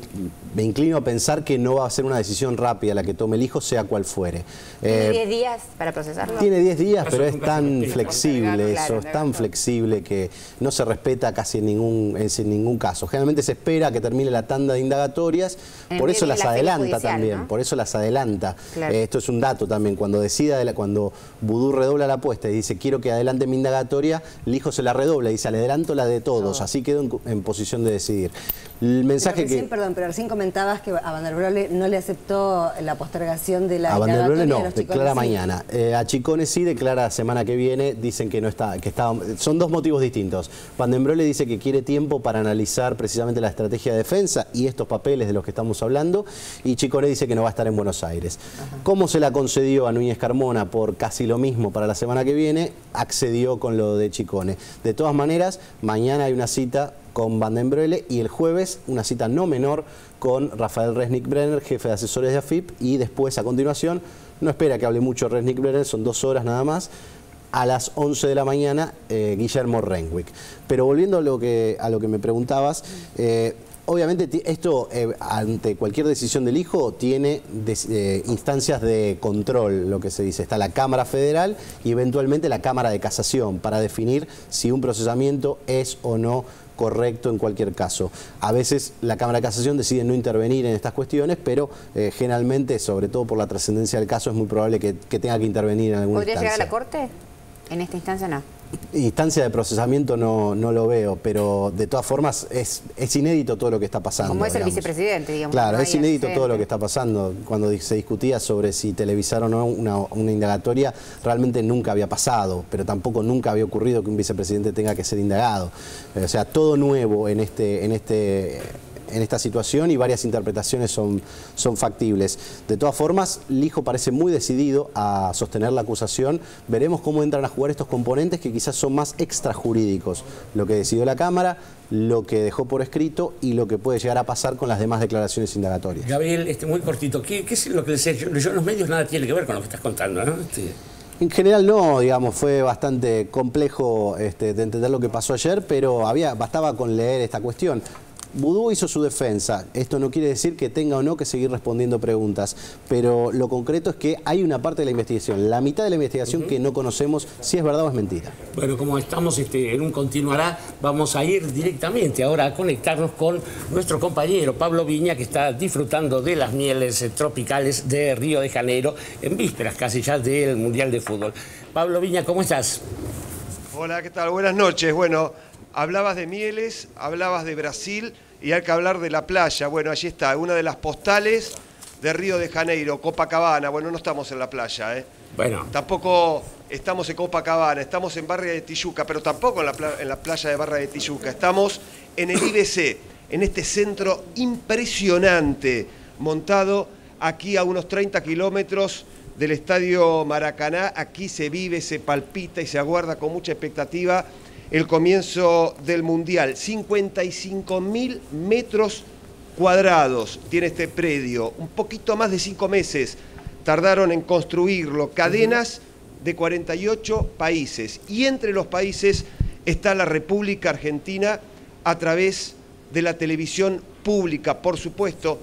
inclino a pensar que no va a ser una decisión rápida la que tome el hijo, sea cual fuere. 10 días para procesarlo. Tiene 10 días, pero es tan flexible eso, es tan flexible que no se respeta casi en ningún caso. Generalmente se espera que termine la tanda de indagatorias, por eso las adelanta también, ¿no? Por eso las adelanta. Claro. Esto es un dato también, cuando Boudou redobla la apuesta y dice quiero que adelante mi indagatoria, el hijo se la redobla y dice le adelanto la de todos, así quedo en posición de decidir. El mensaje pero recién comentabas que a Van der Brohe no le aceptó la postergación de la indagatoria. A Van der Brohe no, declara sí. Mañana. A Chicones sí, declara semana que viene, dicen que no está, son dos motivos distintos. Van der Brohe dice que quiere tiempo para analizar precisamente la estrategia de defensa y estos papeles de los que estamos hablando, y Chicones dice que no va a estar en Buenos Aires. ¿Cómo se la concedió a Núñez Carmona por casi lo mismo para la semana que viene? Accedió con lo de Chicones. De todas maneras, mañana hay una cita con Van der Brohe y el jueves una cita no menor con Rafael Resnick Brenner, jefe de asesores de AFIP, y después a continuación, no espera que hable mucho Resnick Brenner, son 2 horas nada más, a las 11 de la mañana Guillermo Renwick. Pero volviendo a lo que me preguntabas, obviamente esto ante cualquier decisión del hijo tiene instancias de control, lo que se dice. Está la Cámara Federal y eventualmente la Cámara de Casación para definir si un procesamiento es o no correcto en cualquier caso. A veces la Cámara de Casación decide no intervenir en estas cuestiones, pero generalmente, sobre todo por la trascendencia del caso, es muy probable que tenga que intervenir en alguna instancia. ¿Podría llegar a la Corte? En esta instancia no. Instancia de procesamiento no lo veo, pero de todas formas es inédito todo lo que está pasando. Como es el vicepresidente, digamos. Claro, es inédito todo lo que está pasando. Cuando se discutía sobre si televisar o no una indagatoria, realmente nunca había pasado, pero tampoco nunca había ocurrido que un vicepresidente tenga que ser indagado. O sea, todo nuevo en esta situación y varias interpretaciones son factibles. De todas formas, Lijo parece muy decidido a sostener la acusación. Veremos cómo entran a jugar estos componentes que quizás son más extrajurídicos. Lo que decidió la Cámara, lo que dejó por escrito y lo que puede llegar a pasar con las demás declaraciones indagatorias. Gabriel, muy cortito, ¿qué es lo que les he hecho? Yo en los medios nada tiene que ver con lo que estás contando, ¿no? En general no, digamos, fue bastante complejo de entender lo que pasó ayer, pero bastaba con leer esta cuestión. Vudú hizo su defensa. Esto no quiere decir que tenga o no que seguir respondiendo preguntas, pero lo concreto es que hay una parte de la investigación, la mitad de la investigación que no conocemos si es verdad o es mentira. Bueno, como estamos en un continuará, vamos a ir directamente ahora a conectarnos con nuestro compañero Pablo Viña, que está disfrutando de las mieles tropicales de Río de Janeiro, en vísperas casi ya del Mundial de Fútbol. Pablo Viña, ¿cómo estás? Hola, ¿qué tal? Buenas noches. Bueno, hablabas de mieles, hablabas de Brasil y hay que hablar de la playa. Bueno, allí está, una de las postales de Río de Janeiro, Copacabana. Bueno, no estamos en la playa, ¿eh? Bueno. Tampoco estamos en Copacabana, estamos en Barra de Tijuca, pero tampoco en la playa de Barra de Tijuca. Estamos en el IBC, en este centro impresionante, montado aquí a unos 30 kilómetros del Estadio Maracaná. Aquí se vive, se palpita y se aguarda con mucha expectativa el comienzo del Mundial. 55.000 metros cuadrados tiene este predio, un poquito más de 5 meses tardaron en construirlo, cadenas de 48 países, y entre los países está la República Argentina a través de la televisión pública. Por supuesto,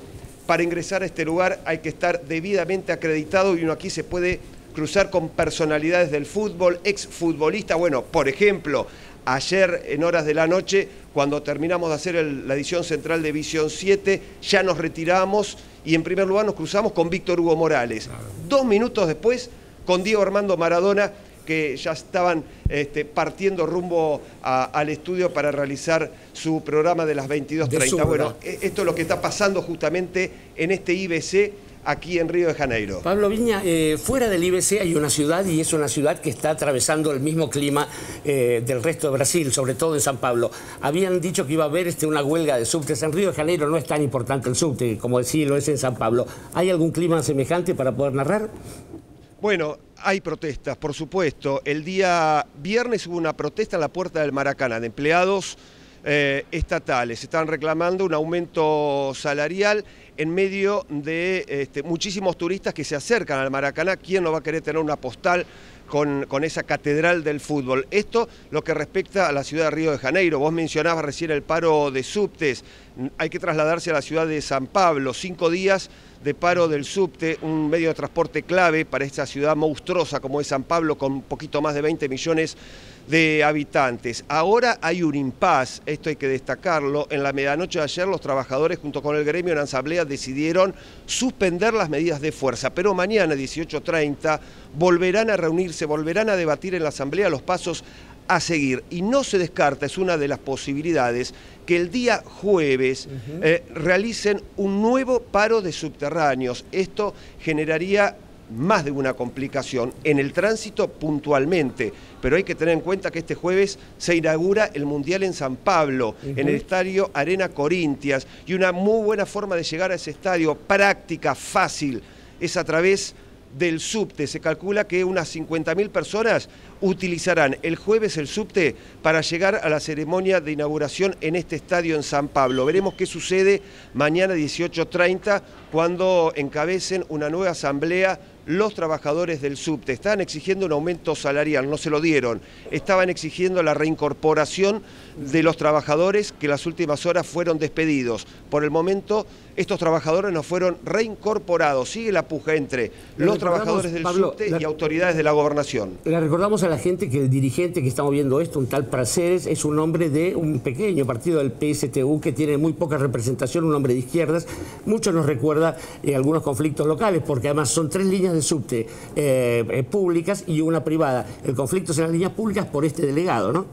para ingresar a este lugar hay que estar debidamente acreditado y uno aquí se puede cruzar con personalidades del fútbol, exfutbolistas. Bueno, por ejemplo, ayer en horas de la noche, cuando terminamos de hacer la edición central de Visión 7, ya nos retiramos y en primer lugar nos cruzamos con Víctor Hugo Morales. 2 minutos después, con Diego Armando Maradona, que ya estaban partiendo rumbo al estudio para realizar su programa de las 22:30. Bueno, esto es lo que está pasando justamente en este IBC aquí en Río de Janeiro. Pablo Viña, fuera del IBC hay una ciudad, y es una ciudad que está atravesando el mismo clima del resto de Brasil, sobre todo en San Pablo. Habían dicho que iba a haber una huelga de subtes. En Río de Janeiro no es tan importante el subte, como decía, lo es en San Pablo. ¿Hay algún clima semejante para poder narrar? Bueno, hay protestas, por supuesto. El día viernes hubo una protesta en la puerta del Maracaná de empleados estatales. Están reclamando un aumento salarial en medio de muchísimos turistas que se acercan al Maracaná. ¿Quién no va a querer tener una postal con esa catedral del fútbol? Esto lo que respecta a la ciudad de Río de Janeiro. Vos mencionabas recién el paro de subtes. Hay que trasladarse a la ciudad de San Pablo. 5 días de paro del subte, un medio de transporte clave para esta ciudad monstruosa como es San Pablo, con un poquito más de 20 millones de habitantes. Ahora hay un impas, esto hay que destacarlo. En la medianoche de ayer los trabajadores junto con el gremio en asamblea decidieron suspender las medidas de fuerza, pero mañana 18:30 volverán a reunirse, volverán a debatir en la asamblea los pasos a seguir. Y no se descarta, es una de las posibilidades, que el día jueves realicen un nuevo paro de subterráneos. Esto generaría más de una complicación en el tránsito puntualmente, pero hay que tener en cuenta que este jueves se inaugura el Mundial en San Pablo, en el estadio Arena Corinthians, y una muy buena forma de llegar a ese estadio, práctica, fácil, es a través del subte. Se calcula que unas 50.000 personas utilizarán el jueves el subte para llegar a la ceremonia de inauguración en este estadio en San Pablo. Veremos qué sucede mañana 18:30 cuando encabecen una nueva asamblea los trabajadores del subte. Estaban exigiendo un aumento salarial, no se lo dieron. Estaban exigiendo la reincorporación de los trabajadores que las últimas horas fueron despedidos. Por el momento, estos trabajadores no fueron reincorporados. Sigue la puja entre los trabajadores del subte y autoridades de la gobernación. Le recordamos a la gente que el dirigente que estamos viendo esto, un tal Praceres, es un hombre de un pequeño partido del PSTU que tiene muy poca representación, un hombre de izquierdas. Mucho nos recuerda algunos conflictos locales, porque además son 3 líneas de subte públicas y una privada. El conflicto es en las líneas públicas por este delegado, ¿no?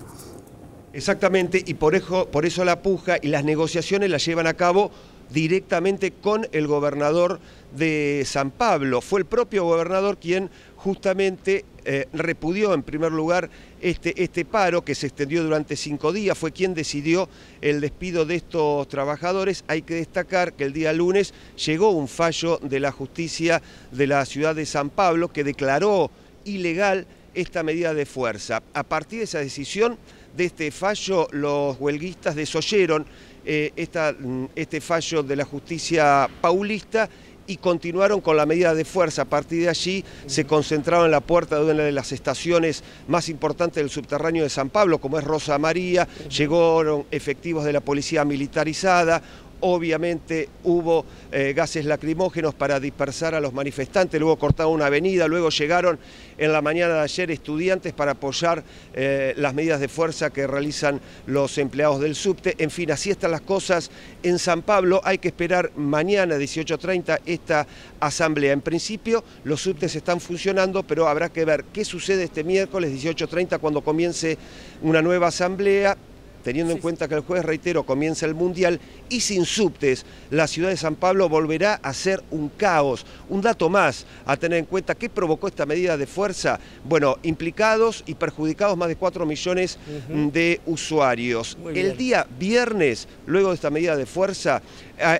Exactamente, y por eso la puja y las negociaciones las llevan a cabo directamente con el gobernador de San Pablo. Fue el propio gobernador quien justamente repudió en primer lugar este paro que se extendió durante 5 días, fue quien decidió el despido de estos trabajadores. Hay que destacar que el día lunes llegó un fallo de la justicia de la ciudad de San Pablo que declaró ilegal esta medida de fuerza. A partir de esa decisión, de este fallo, los huelguistas desoyeron este fallo de la justicia paulista y continuaron con la medida de fuerza. A partir de allí se concentraron en la puerta de una de las estaciones más importantes del subterráneo de San Pablo, como es Rosa María. Llegaron efectivos de la policía militarizada. Obviamente hubo gases lacrimógenos para dispersar a los manifestantes, luego cortaron una avenida, luego llegaron en la mañana de ayer estudiantes para apoyar las medidas de fuerza que realizan los empleados del subte. En fin, así están las cosas en San Pablo. Hay que esperar mañana 18:30 esta asamblea. En principio los subtes están funcionando, pero habrá que ver qué sucede este miércoles 18:30 cuando comience una nueva asamblea, teniendo en cuenta que el jueves, reitero, comienza el Mundial y sin subtes, la ciudad de San Pablo volverá a ser un caos. Un dato más a tener en cuenta: ¿qué provocó esta medida de fuerza? Bueno, implicados y perjudicados más de 4 millones de usuarios. El día viernes, luego de esta medida de fuerza,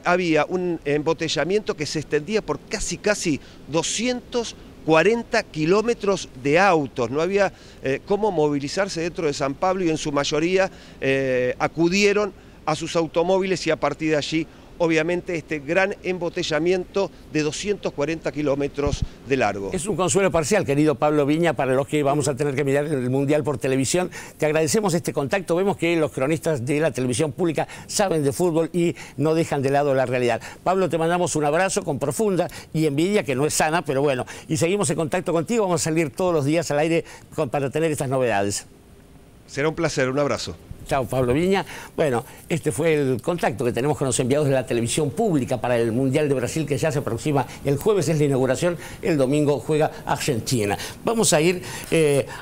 había un embotellamiento que se extendía por casi 240 kilómetros de autos. No había cómo movilizarse dentro de San Pablo y en su mayoría acudieron a sus automóviles y a partir de allí, obviamente, este gran embotellamiento de 240 kilómetros de largo. Es un consuelo parcial, querido Pablo Viña, para los que vamos a tener que mirar el Mundial por televisión. Te agradecemos este contacto. Vemos que los cronistas de la televisión pública saben de fútbol y no dejan de lado la realidad. Pablo, te mandamos un abrazo con profunda y envidia, que no es sana, pero bueno. Y seguimos en contacto contigo. Vamos a salir todos los días al aire para tener estas novedades. Será un placer. Un abrazo. Chao, Pablo Viña. Bueno, este fue el contacto que tenemos con los enviados de la televisión pública para el Mundial de Brasil, que ya se aproxima. El jueves es la inauguración, el domingo juega Argentina. Vamos a ir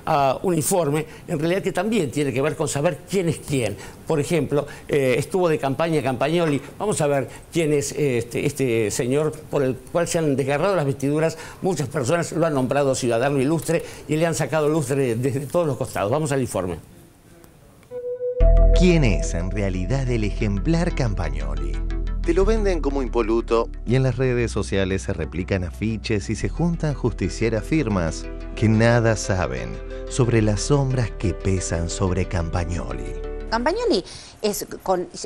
a un informe, en realidad, que también tiene que ver con saber quién es quién. Por ejemplo, estuvo de campaña Campagnoli. Vamos a ver quién es este señor por el cual se han desgarrado las vestiduras. Muchas personas lo han nombrado ciudadano ilustre y le han sacado lustre desde todos los costados. Vamos al informe. ¿Quién es en realidad el ejemplar Campagnoli? Te lo venden como impoluto y en las redes sociales se replican afiches y se juntan justicieras firmas que nada saben sobre las sombras que pesan sobre Campagnoli. Campagnoli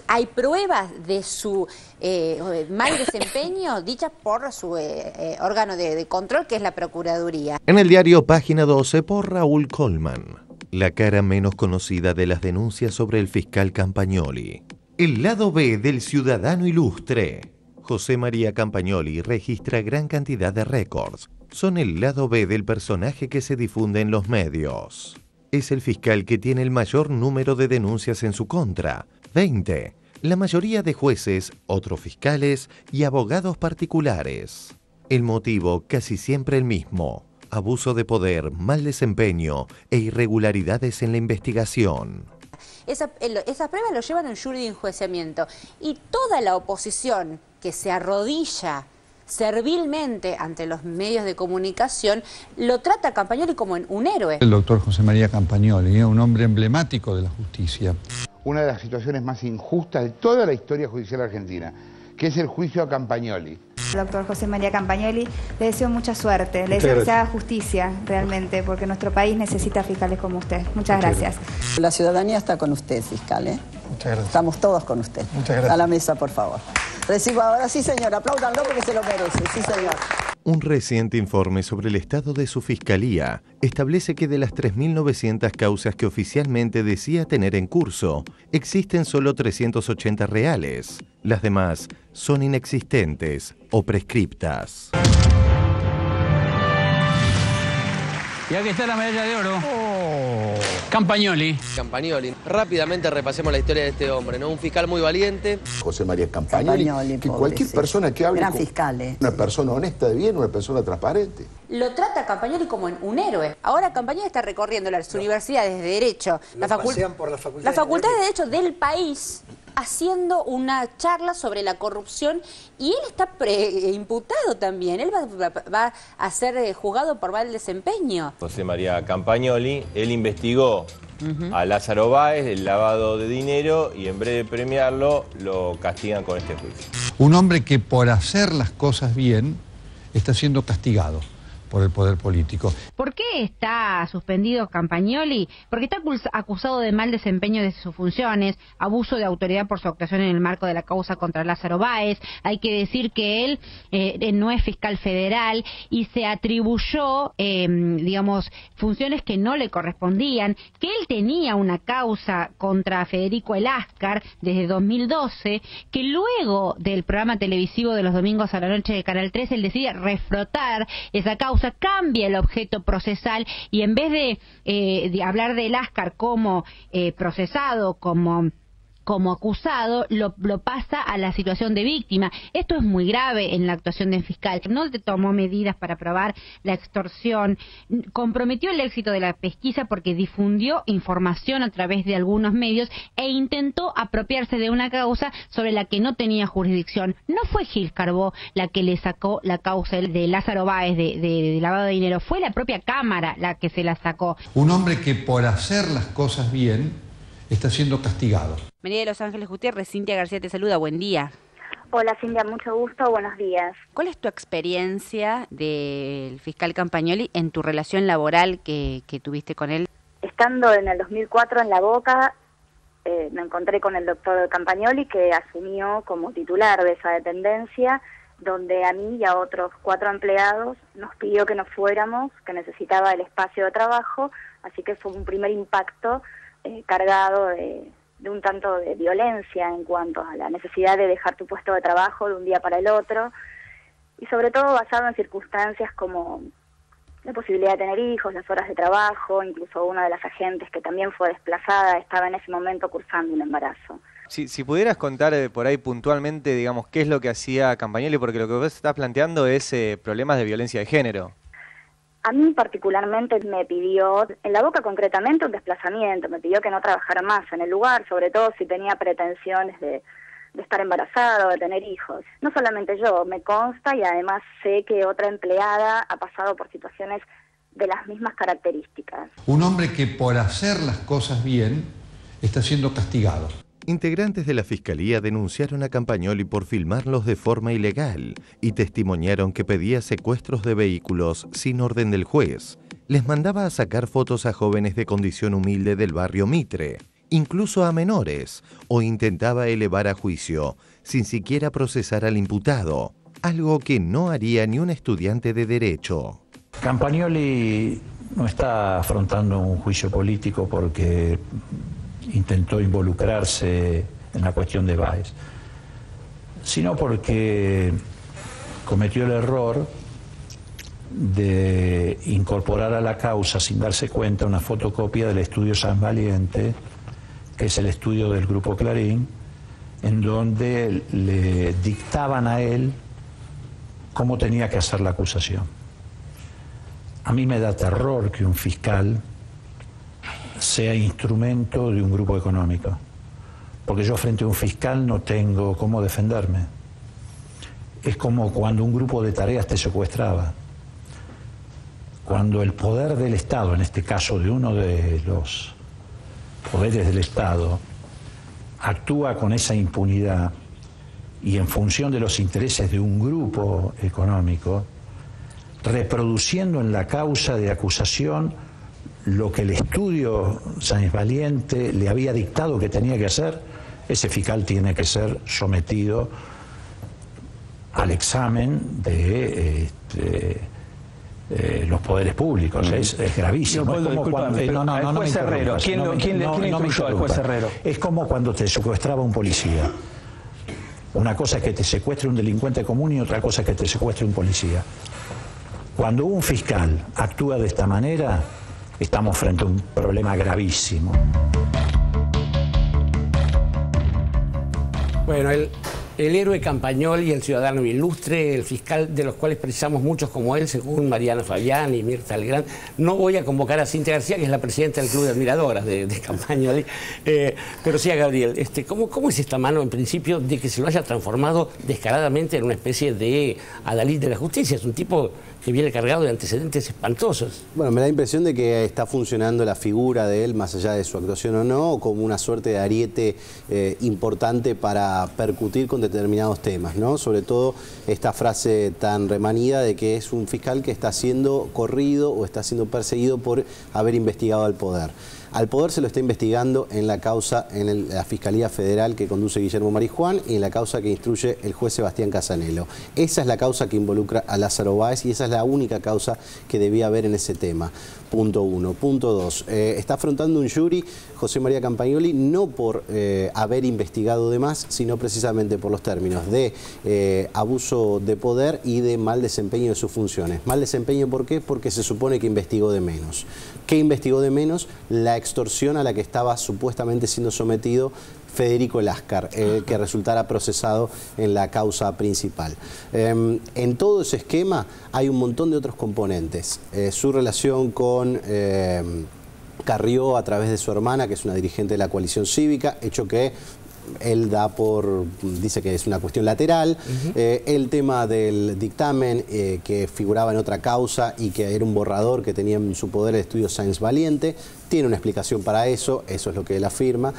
hay pruebas de su mal desempeño dichas por su órgano de control, que es la Procuraduría. En el diario Página 12 por Raúl Colman, la cara menos conocida de las denuncias sobre el fiscal Campagnoli. El lado B del ciudadano ilustre. José María Campagnoli registra gran cantidad de récords. Son el lado B del personaje que se difunde en los medios. Es el fiscal que tiene el mayor número de denuncias en su contra, 20. La mayoría de jueces, otros fiscales y abogados particulares. El motivo casi siempre el mismo: abuso de poder, mal desempeño e irregularidades en la investigación. Esas pruebas lo llevan a un jury de enjuiciamiento y toda la oposición que se arrodilla servilmente ante los medios de comunicación lo trata a Campagnoli como un héroe. El doctor José María Campagnoli, un hombre emblemático de la justicia. Una de las situaciones más injustas de toda la historia judicial argentina, que es el juicio a Campagnoli. Doctor José María Campagnoli, le deseo mucha suerte, le deseo que se haga justicia realmente, porque nuestro país necesita fiscales como usted. Muchas gracias. La ciudadanía está con usted, fiscal, ¿eh? Muchas gracias. Estamos todos con usted. Muchas gracias. A la mesa, por favor. Recibo ahora, sí señor, apláudanlo porque se lo merece, sí señor. Un reciente informe sobre el estado de su fiscalía establece que de las 3.900 causas que oficialmente decía tener en curso, existen solo 380 reales. Las demás son inexistentes o prescriptas. Y aquí está la medalla de oro. Campagnoli. Campagnoli. Rápidamente repasemos la historia de este hombre, ¿no? Un fiscal muy valiente. José María Campagnoli, que cualquier persona que hable gran fiscal, una persona honesta de bien, una persona transparente. Lo trata a Campagnoli como un héroe. Ahora Campagnoli está recorriendo las universidades de Derecho, la Facultad de Derecho del país, haciendo una charla sobre la corrupción y él está imputado también. Él va a ser juzgado por mal desempeño. José María Campagnoli, él investigó a Lázaro Báez el lavado de dinero y en breve de premiarlo lo castigan con este juicio. Un hombre que por hacer las cosas bien está siendo castigado por el poder político. ¿Por qué está suspendido Campagnoli? Porque está acusado de mal desempeño de sus funciones, abuso de autoridad por su actuación en el marco de la causa contra Lázaro Báez. Hay que decir que él no es fiscal federal y se atribuyó, digamos, funciones que no le correspondían, que él tenía una causa contra Federico Eláscar desde 2012, que luego del programa televisivo de los domingos a la noche de Canal 3, él decide reflotar esa causa, cambia el objeto procesal y en vez de hablar de Eláscar como procesado, como acusado, lo pasa a la situación de víctima. Esto es muy grave en la actuación del fiscal. No tomó medidas para probar la extorsión, comprometió el éxito de la pesquisa porque difundió información a través de algunos medios e intentó apropiarse de una causa sobre la que no tenía jurisdicción. No fue Gil Carbó la que le sacó la causa de Lázaro Báez de lavado de dinero, fue la propia Cámara la que se la sacó. Un hombre que por hacer las cosas bien está siendo castigado. María de Los Ángeles Gutiérrez, Cintia García te saluda, buen día. Hola Cintia, mucho gusto, buenos días. ¿Cuál es tu experiencia del fiscal Campagnoli en tu relación laboral que tuviste con él? Estando en el 2004 en La Boca, me encontré con el doctor Campagnoli, que asumió como titular de esa dependencia, donde a mí y a otros 4 empleados nos pidió que nos fuéramos, que necesitaba el espacio de trabajo, así que fue un primer impacto cargado de un tanto de violencia en cuanto a la necesidad de dejar tu puesto de trabajo de un día para el otro, y sobre todo basado en circunstancias como la posibilidad de tener hijos, las horas de trabajo, incluso una de las agentes que también fue desplazada estaba en ese momento cursando un embarazo. Si pudieras contar por ahí puntualmente, digamos, qué es lo que hacía Campagnoli, porque lo que vos estás planteando es problemas de violencia de género. A mí particularmente me pidió, en La Boca concretamente, un desplazamiento, me pidió que no trabajara más en el lugar, sobre todo si tenía pretensiones de estar embarazada o de tener hijos. No solamente yo, me consta y además sé que otra empleada ha pasado por situaciones de las mismas características. Un hombre que por hacer las cosas bien está siendo castigado. Integrantes de la Fiscalía denunciaron a Campagnoli por filmarlos de forma ilegal y testimoniaron que pedía secuestros de vehículos sin orden del juez. Les mandaba a sacar fotos a jóvenes de condición humilde del barrio Mitre, incluso a menores, o intentaba elevar a juicio sin siquiera procesar al imputado, algo que no haría ni un estudiante de Derecho. Campagnoli no está afrontando un juicio político porque intentó involucrarse en la cuestión de Báez, sino porque cometió el error de incorporar a la causa sin darse cuenta una fotocopia del estudio San Valiente, que es el estudio del Grupo Clarín, en donde le dictaban a él cómo tenía que hacer la acusación. A mí me da terror que un fiscal sea instrumento de un grupo económico, porque yo frente a un fiscal no tengo cómo defenderme. Es como cuando un grupo de tareas te secuestraba. Cuando el poder del Estado, en este caso de uno de los poderes del Estado, actúa con esa impunidad y en función de los intereses de un grupo económico, reproduciendo en la causa de acusación lo que el estudio Sáenz Valiente le había dictado que tenía que hacer, ese fiscal tiene que ser sometido al examen de los poderes públicos. Es gravísimo. Es como cuando te secuestraba un policía. Una cosa es que te secuestre un delincuente común y otra cosa es que te secuestre un policía. Cuando un fiscal actúa de esta manera, estamos frente a un problema gravísimo. Bueno, El héroe Campagnoli, el ciudadano ilustre, el fiscal de los cuales precisamos muchos como él, según Mariana Fabián y Mirta Legrand. No voy a convocar a Cintia García, que es la presidenta del Club de Admiradoras de Campagnoli, pero sí a Gabriel. ¿Cómo es esta mano, en principio, de que se lo haya transformado descaradamente en una especie de adalid de la justicia? Es un tipo que viene cargado de antecedentes espantosos. Bueno, me da la impresión de que está funcionando la figura de él, más allá de su actuación o no, como una suerte de ariete importante para percutir con determinados temas, ¿no? Sobre todo esta frase tan remanida de que es un fiscal que está siendo corrido o está siendo perseguido por haber investigado al poder. Al poder se lo está investigando en la causa, en la Fiscalía Federal que conduce Guillermo Marijuán y en la causa que instruye el juez Sebastián Casanello. Esa es la causa que involucra a Lázaro Báez y esa es la única causa que debía haber en ese tema. Punto 1. Punto 2. Está afrontando un jury José María Campagnoli no por haber investigado de más, sino precisamente por los términos de abuso de poder y de mal desempeño de sus funciones. Mal desempeño, ¿por qué? Porque se supone que investigó de menos. ¿Qué investigó de menos? La extorsión a la que estaba supuestamente siendo sometido Federico Láscar, que resultara procesado en la causa principal. En todo ese esquema hay un montón de otros componentes. Su relación con Carrió a través de su hermana, que es una dirigente de la coalición cívica, hecho que él dice que es una cuestión lateral. El tema del dictamen que figuraba en otra causa y que era un borrador que tenía en su poder el estudio Sáenz Valiente, tiene una explicación para eso es lo que él afirma.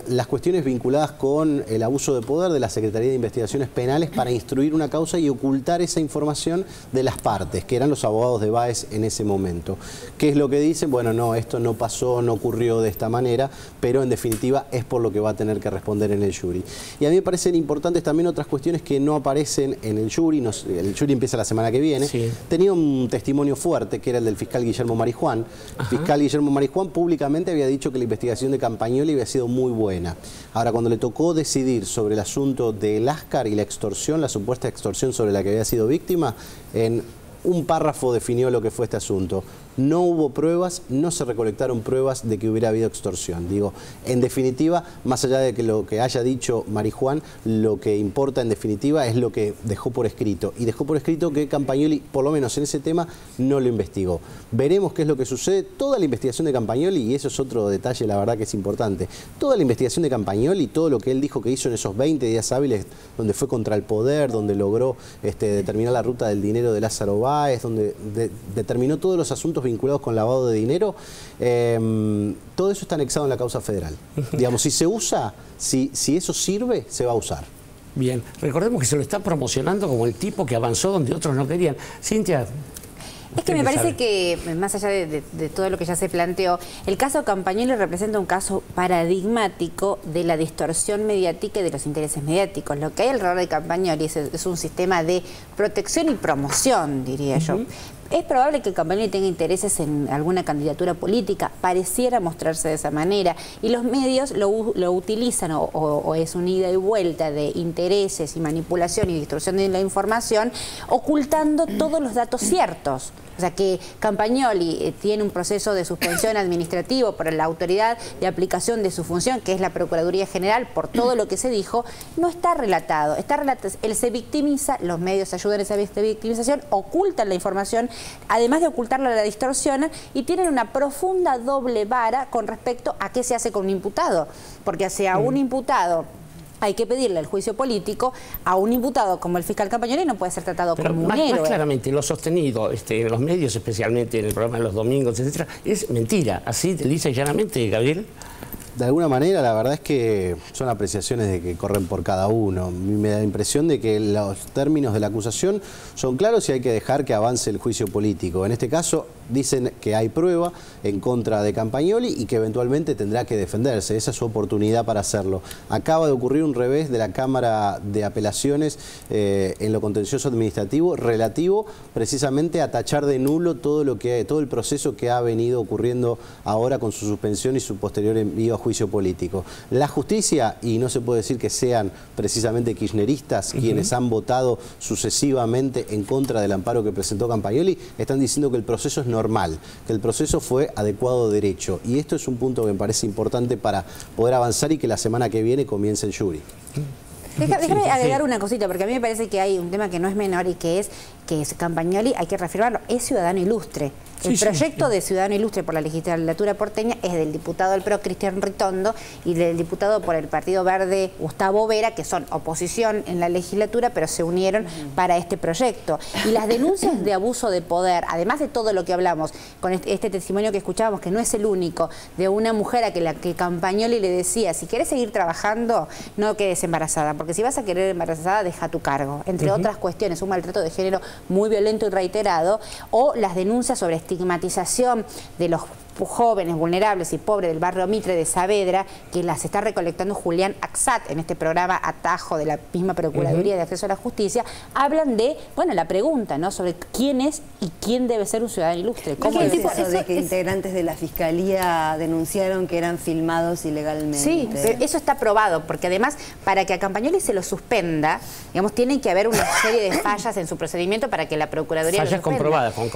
Las cuestiones vinculadas con el abuso de poder de la Secretaría de Investigaciones Penales para instruir una causa y ocultar esa información de las partes, que eran los abogados de Báez en ese momento. ¿Qué es lo que dicen? Bueno, no, esto no pasó, no ocurrió de esta manera, pero en definitiva es por lo que va a tener que responder en el jury. Y a mí me parecen importantes también otras cuestiones que no aparecen en el jury. El jury empieza la semana que viene. Sí. Tenía un testimonio fuerte, que era el del fiscal Guillermo Marijuán. El fiscal Guillermo Marijuán públicamente había dicho que la investigación de Campagnoli había sido muy buena. Ahora, cuando le tocó decidir sobre el asunto de Láscar y la extorsión, la supuesta extorsión sobre la que había sido víctima, en un párrafo definió lo que fue este asunto. No hubo pruebas, no se recolectaron pruebas de que hubiera habido extorsión. Digo, en definitiva, más allá de que lo que haya dicho Marijuán, lo que importa en definitiva es lo que dejó por escrito. Y dejó por escrito que Campagnoli, por lo menos en ese tema, no lo investigó. Veremos qué es lo que sucede. Toda la investigación de Campagnoli, y eso es otro detalle, la verdad que es importante, toda la investigación de Campagnoli, todo lo que él dijo que hizo en esos 20 días hábiles, donde fue contra el poder, donde logró determinar la ruta del dinero de Lázaro Báez, donde determinó todos los asuntos vinculados con lavado de dinero, todo eso está anexado en la causa federal. Digamos, si se usa, si eso sirve, se va a usar. Bien, recordemos que se lo está promocionando como el tipo que avanzó donde otros no querían. Cintia. Es que me parece que, más allá de todo lo que ya se planteó, el caso Campagnoli representa un caso paradigmático de la distorsión mediática y de los intereses mediáticos. Lo que hay alrededor de Campagnoli es un sistema de protección y promoción, diría yo. Es probable que Campagnoli tenga intereses en alguna candidatura política, pareciera mostrarse de esa manera, y los medios lo utilizan o es un ida y vuelta de intereses y manipulación y distorsión de la información, ocultando todos los datos ciertos. O sea, que Campagnoli tiene un proceso de suspensión administrativo por la autoridad de aplicación de su función, que es la Procuraduría General, por todo lo que se dijo, no está relatado. Él se victimiza, los medios ayudan a esa victimización, ocultan la información, además de ocultarla, la distorsionan y tienen una profunda doble vara con respecto a qué se hace con un imputado. Porque hacia un imputado hay que pedirle el juicio político, a un imputado como el fiscal Campagnoli no puede ser tratado como un héroe. Más claramente, lo sostenido en los medios, especialmente en el programa de los domingos, etcétera, es mentira. Así, lisa y llanamente, Gabriel. De alguna manera, la verdad es que son apreciaciones de que corren por cada uno. A mí me da la impresión de que los términos de la acusación son claros y hay que dejar que avance el juicio político. En este caso, dicen que hay prueba en contra de Campagnoli y que eventualmente tendrá que defenderse. Esa es su oportunidad para hacerlo. Acaba de ocurrir un revés de la Cámara de Apelaciones en lo contencioso administrativo relativo precisamente a tachar de nulo todo el proceso que ha venido ocurriendo ahora con su suspensión y su posterior envío a juicio político. La justicia, y no se puede decir que sean precisamente kirchneristas quienes han votado sucesivamente en contra del amparo que presentó Campagnoli, están diciendo que el proceso es normal, que el proceso fue adecuado derecho. Y esto es un punto que me parece importante para poder avanzar y que la semana que viene comience el jury. Déjame agregar una cosita, porque a mí me parece que hay un tema que no es menor y que es Campagnoli, hay que reafirmarlo, es ciudadano ilustre. El proyecto de ciudadano ilustre por la legislatura porteña es del diputado del PRO, Cristian Ritondo, y del diputado por el Partido Verde, Gustavo Vera, que son oposición en la legislatura, pero se unieron para este proyecto. Y las denuncias de abuso de poder, además de todo lo que hablamos, con este testimonio que escuchábamos, que no es el único, de una mujer a que Campagnoli le decía, si querés seguir trabajando, no quedes embarazada, porque si vas a querer embarazada, deja tu cargo. Entre otras cuestiones, un maltrato de género muy violento y reiterado, o las denuncias sobre estigmatización de los jóvenes vulnerables y pobres del barrio Mitre de Saavedra, que las está recolectando Julián Axat en este programa Atajo de la misma Procuraduría de Acceso a la Justicia, hablan de, bueno, la pregunta, ¿no?, sobre quién es y quién debe ser un ciudadano ilustre. ¿Cómo es eso de que integrantes de la Fiscalía denunciaron que eran filmados ilegalmente? Sí, pero eso está probado, porque además, para que a Campagnoli se lo suspenda, digamos, tiene que haber una serie de fallas en su procedimiento para que la Procuraduría fallas lo suspenda. Comprobadas con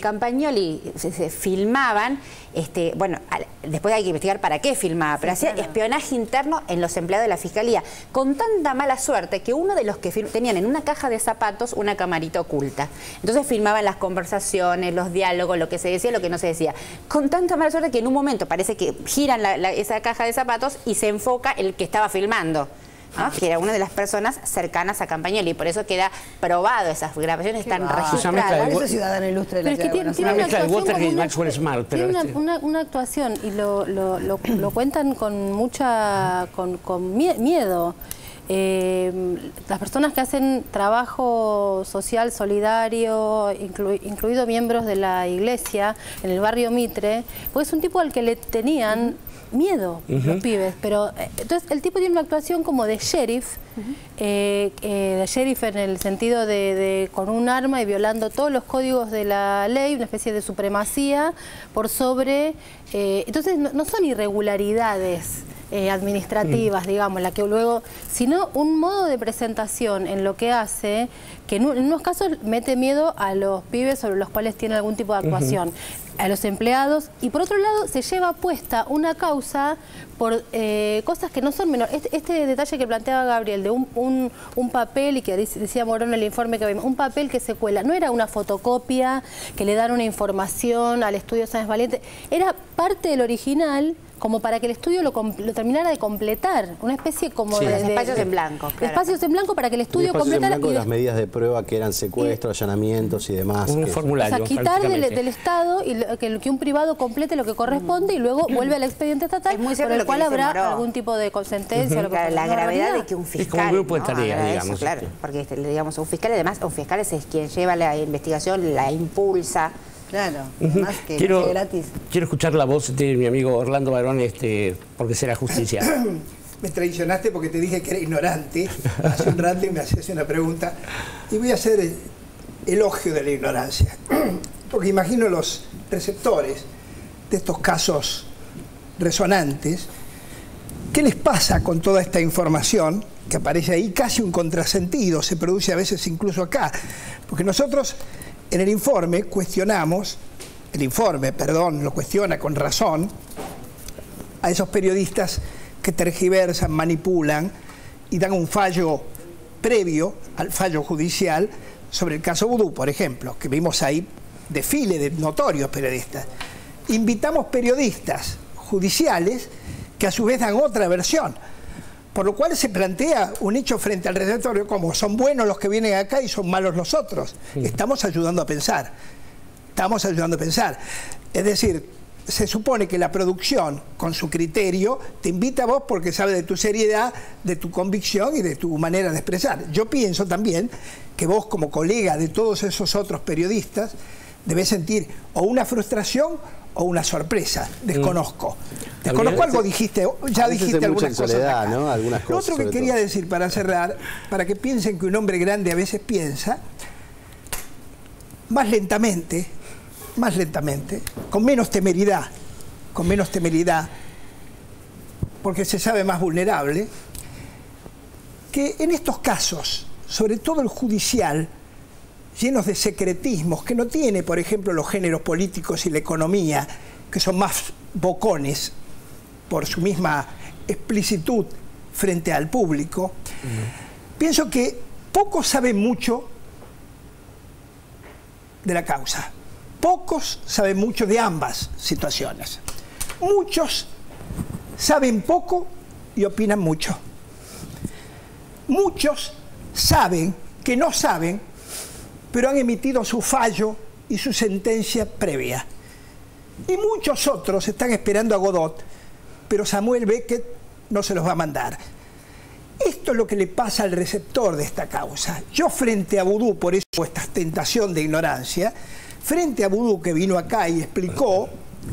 Campagnoli se filmaban, bueno, después hay que investigar para qué filmaba, pero hacía espionaje interno en los empleados de la Fiscalía, con tanta mala suerte que uno de los que tenían en una caja de zapatos una camarita oculta. Entonces filmaban las conversaciones, los diálogos, lo que se decía, lo que no se decía. Con tanta mala suerte que en un momento parece que giran esa caja de zapatos y se enfoca el que estaba filmando, ¿no?, que era una de las personas cercanas a Campagnoli, y por eso queda probado, esas grabaciones están registradas. Por eso es ciudadano ilustre de la ciudad de Buenos Aires. Tiene una actuación, y lo cuentan con con miedo. Las personas que hacen trabajo social solidario, incluidos miembros de la iglesia en el barrio Mitre, pues es un tipo al que le tenían miedo los pibes, pero entonces el tipo tiene una actuación como de sheriff, de sheriff en el sentido de con un arma y violando todos los códigos de la ley, una especie de supremacía por sobre, entonces no son irregularidades administrativas, digamos, la que luego, sino un modo de presentación en lo que hace, que en unos casos mete miedo a los pibes sobre los cuales tiene algún tipo de actuación, a los empleados, y por otro lado se lleva puesta una causa por cosas que no son menores. Este detalle que planteaba Gabriel, de un papel, y que decía Morón en el informe que vimos, un papel que se cuela, no era una fotocopia que le dan una información al estudio Sáenz Valiente, era parte del original, como para que el estudio lo terminara de completar, una especie como de espacios en blanco. Espacios en blanco para que el estudio completara. Y las medidas de prueba que eran secuestros, allanamientos y demás. Un formulario. O sea, quitar del Estado y que un privado complete lo que corresponde y luego vuelve al expediente estatal, por el cual habrá algún tipo de sentencia. La gravedad de que un fiscal. Es como un grupo de tareas, digamos. Claro, porque digamos, un fiscal, además, un fiscal es quien lleva la investigación, la impulsa. Claro, más que gratis. Quiero escuchar la voz de mi amigo Orlando Barón, porque será justicia. Me traicionaste porque te dije que era ignorante. Hace un rato me hacías una pregunta. Y voy a hacer elogio de la ignorancia. Porque imagino los receptores de estos casos resonantes. ¿Qué les pasa con toda esta información que aparece ahí? Casi un contrasentido, se produce a veces incluso acá. Porque nosotros en el informe cuestionamos, lo cuestiona con razón, a esos periodistas que tergiversan, manipulan y dan un fallo previo al fallo judicial sobre el caso Vudú, por ejemplo, que vimos ahí desfile de notorios periodistas. Invitamos periodistas judiciales que a su vez dan otra versión, por lo cual se plantea un hecho frente al receptorio como son buenos los que vienen acá y son malos los otros. Estamos ayudando a pensar. Es decir, se supone que la producción, con su criterio, te invita a vos porque sabe de tu seriedad, de tu convicción y de tu manera de expresar. Yo pienso también que vos, como colega de todos esos otros periodistas, debés sentir o una frustración o una sorpresa. Desconozco algo, dijiste, ya dijiste algunas cosas acá. ¿no? Algunas cosas. Lo otro que quería decir para cerrar, para que piensen que un hombre grande a veces piensa más lentamente, con menos temeridad, porque se sabe más vulnerable, que en estos casos, sobre todo el judicial, llenos de secretismos, que no tiene, por ejemplo, los géneros políticos y la economía, que son más bocones por su misma explicitud frente al público, pienso que pocos saben mucho de la causa. Pocos saben mucho de ambas situaciones. Muchos saben poco y opinan mucho. Muchos saben que no saben, pero han emitido su fallo y su sentencia previa. Y muchos otros están esperando a Godot, pero Samuel Beckett no se los va a mandar. Esto es lo que le pasa al receptor de esta causa. Yo frente a Vudú, por eso esta tentación de ignorancia, frente a Vudú que vino acá y explicó,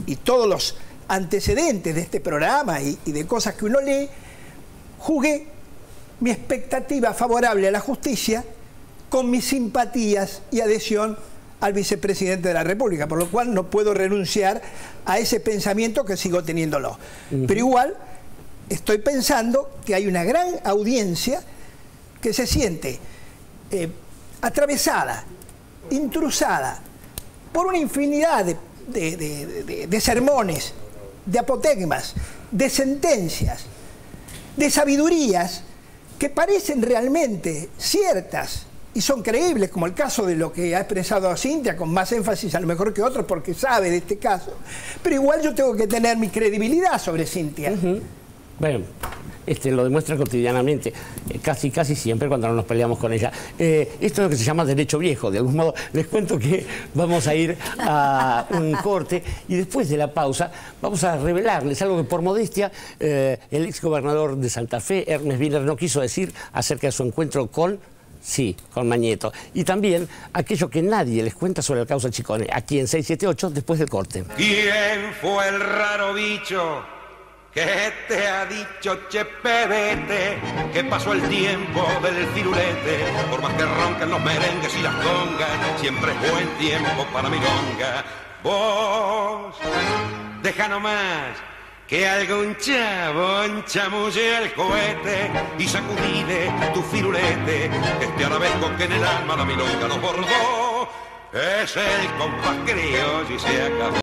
y todos los antecedentes de este programa y de cosas que uno lee, jugué mi expectativa favorable a la justicia con mis simpatías y adhesión al vicepresidente de la República, por lo cual no puedo renunciar a ese pensamiento que sigo teniéndolo. Pero igual estoy pensando que hay una gran audiencia que se siente atravesada, intrusada por una infinidad de sermones, de apotegmas, de sentencias, de sabidurías que parecen realmente ciertas y son creíbles, como el caso de lo que ha expresado Cintia, con más énfasis a lo mejor que otros porque sabe de este caso, pero igual yo tengo que tener mi credibilidad sobre Cintia. Bueno, lo demuestra cotidianamente, casi siempre cuando nos peleamos con ella. Esto es lo que se llama derecho viejo. De algún modo, les cuento que vamos a ir a un corte y después de la pausa vamos a revelarles algo que por modestia el exgobernador de Santa Fe, Ernest Wiener, no quiso decir acerca de su encuentro con Mañeto. Y también aquello que nadie les cuenta sobre la causa Chicone, aquí en 678 después del corte. ¿Quién fue el raro bicho que te ha dicho chepebete que pasó el tiempo del firulete? Por más que roncan los merengues y las congas, siempre es buen tiempo para milonga. Vos, deja nomás que algún chabón chamulle el cohete y sacudile tu firulete. Este arabesco que en el alma la milonga nos bordó es el compás criollo y se acabó.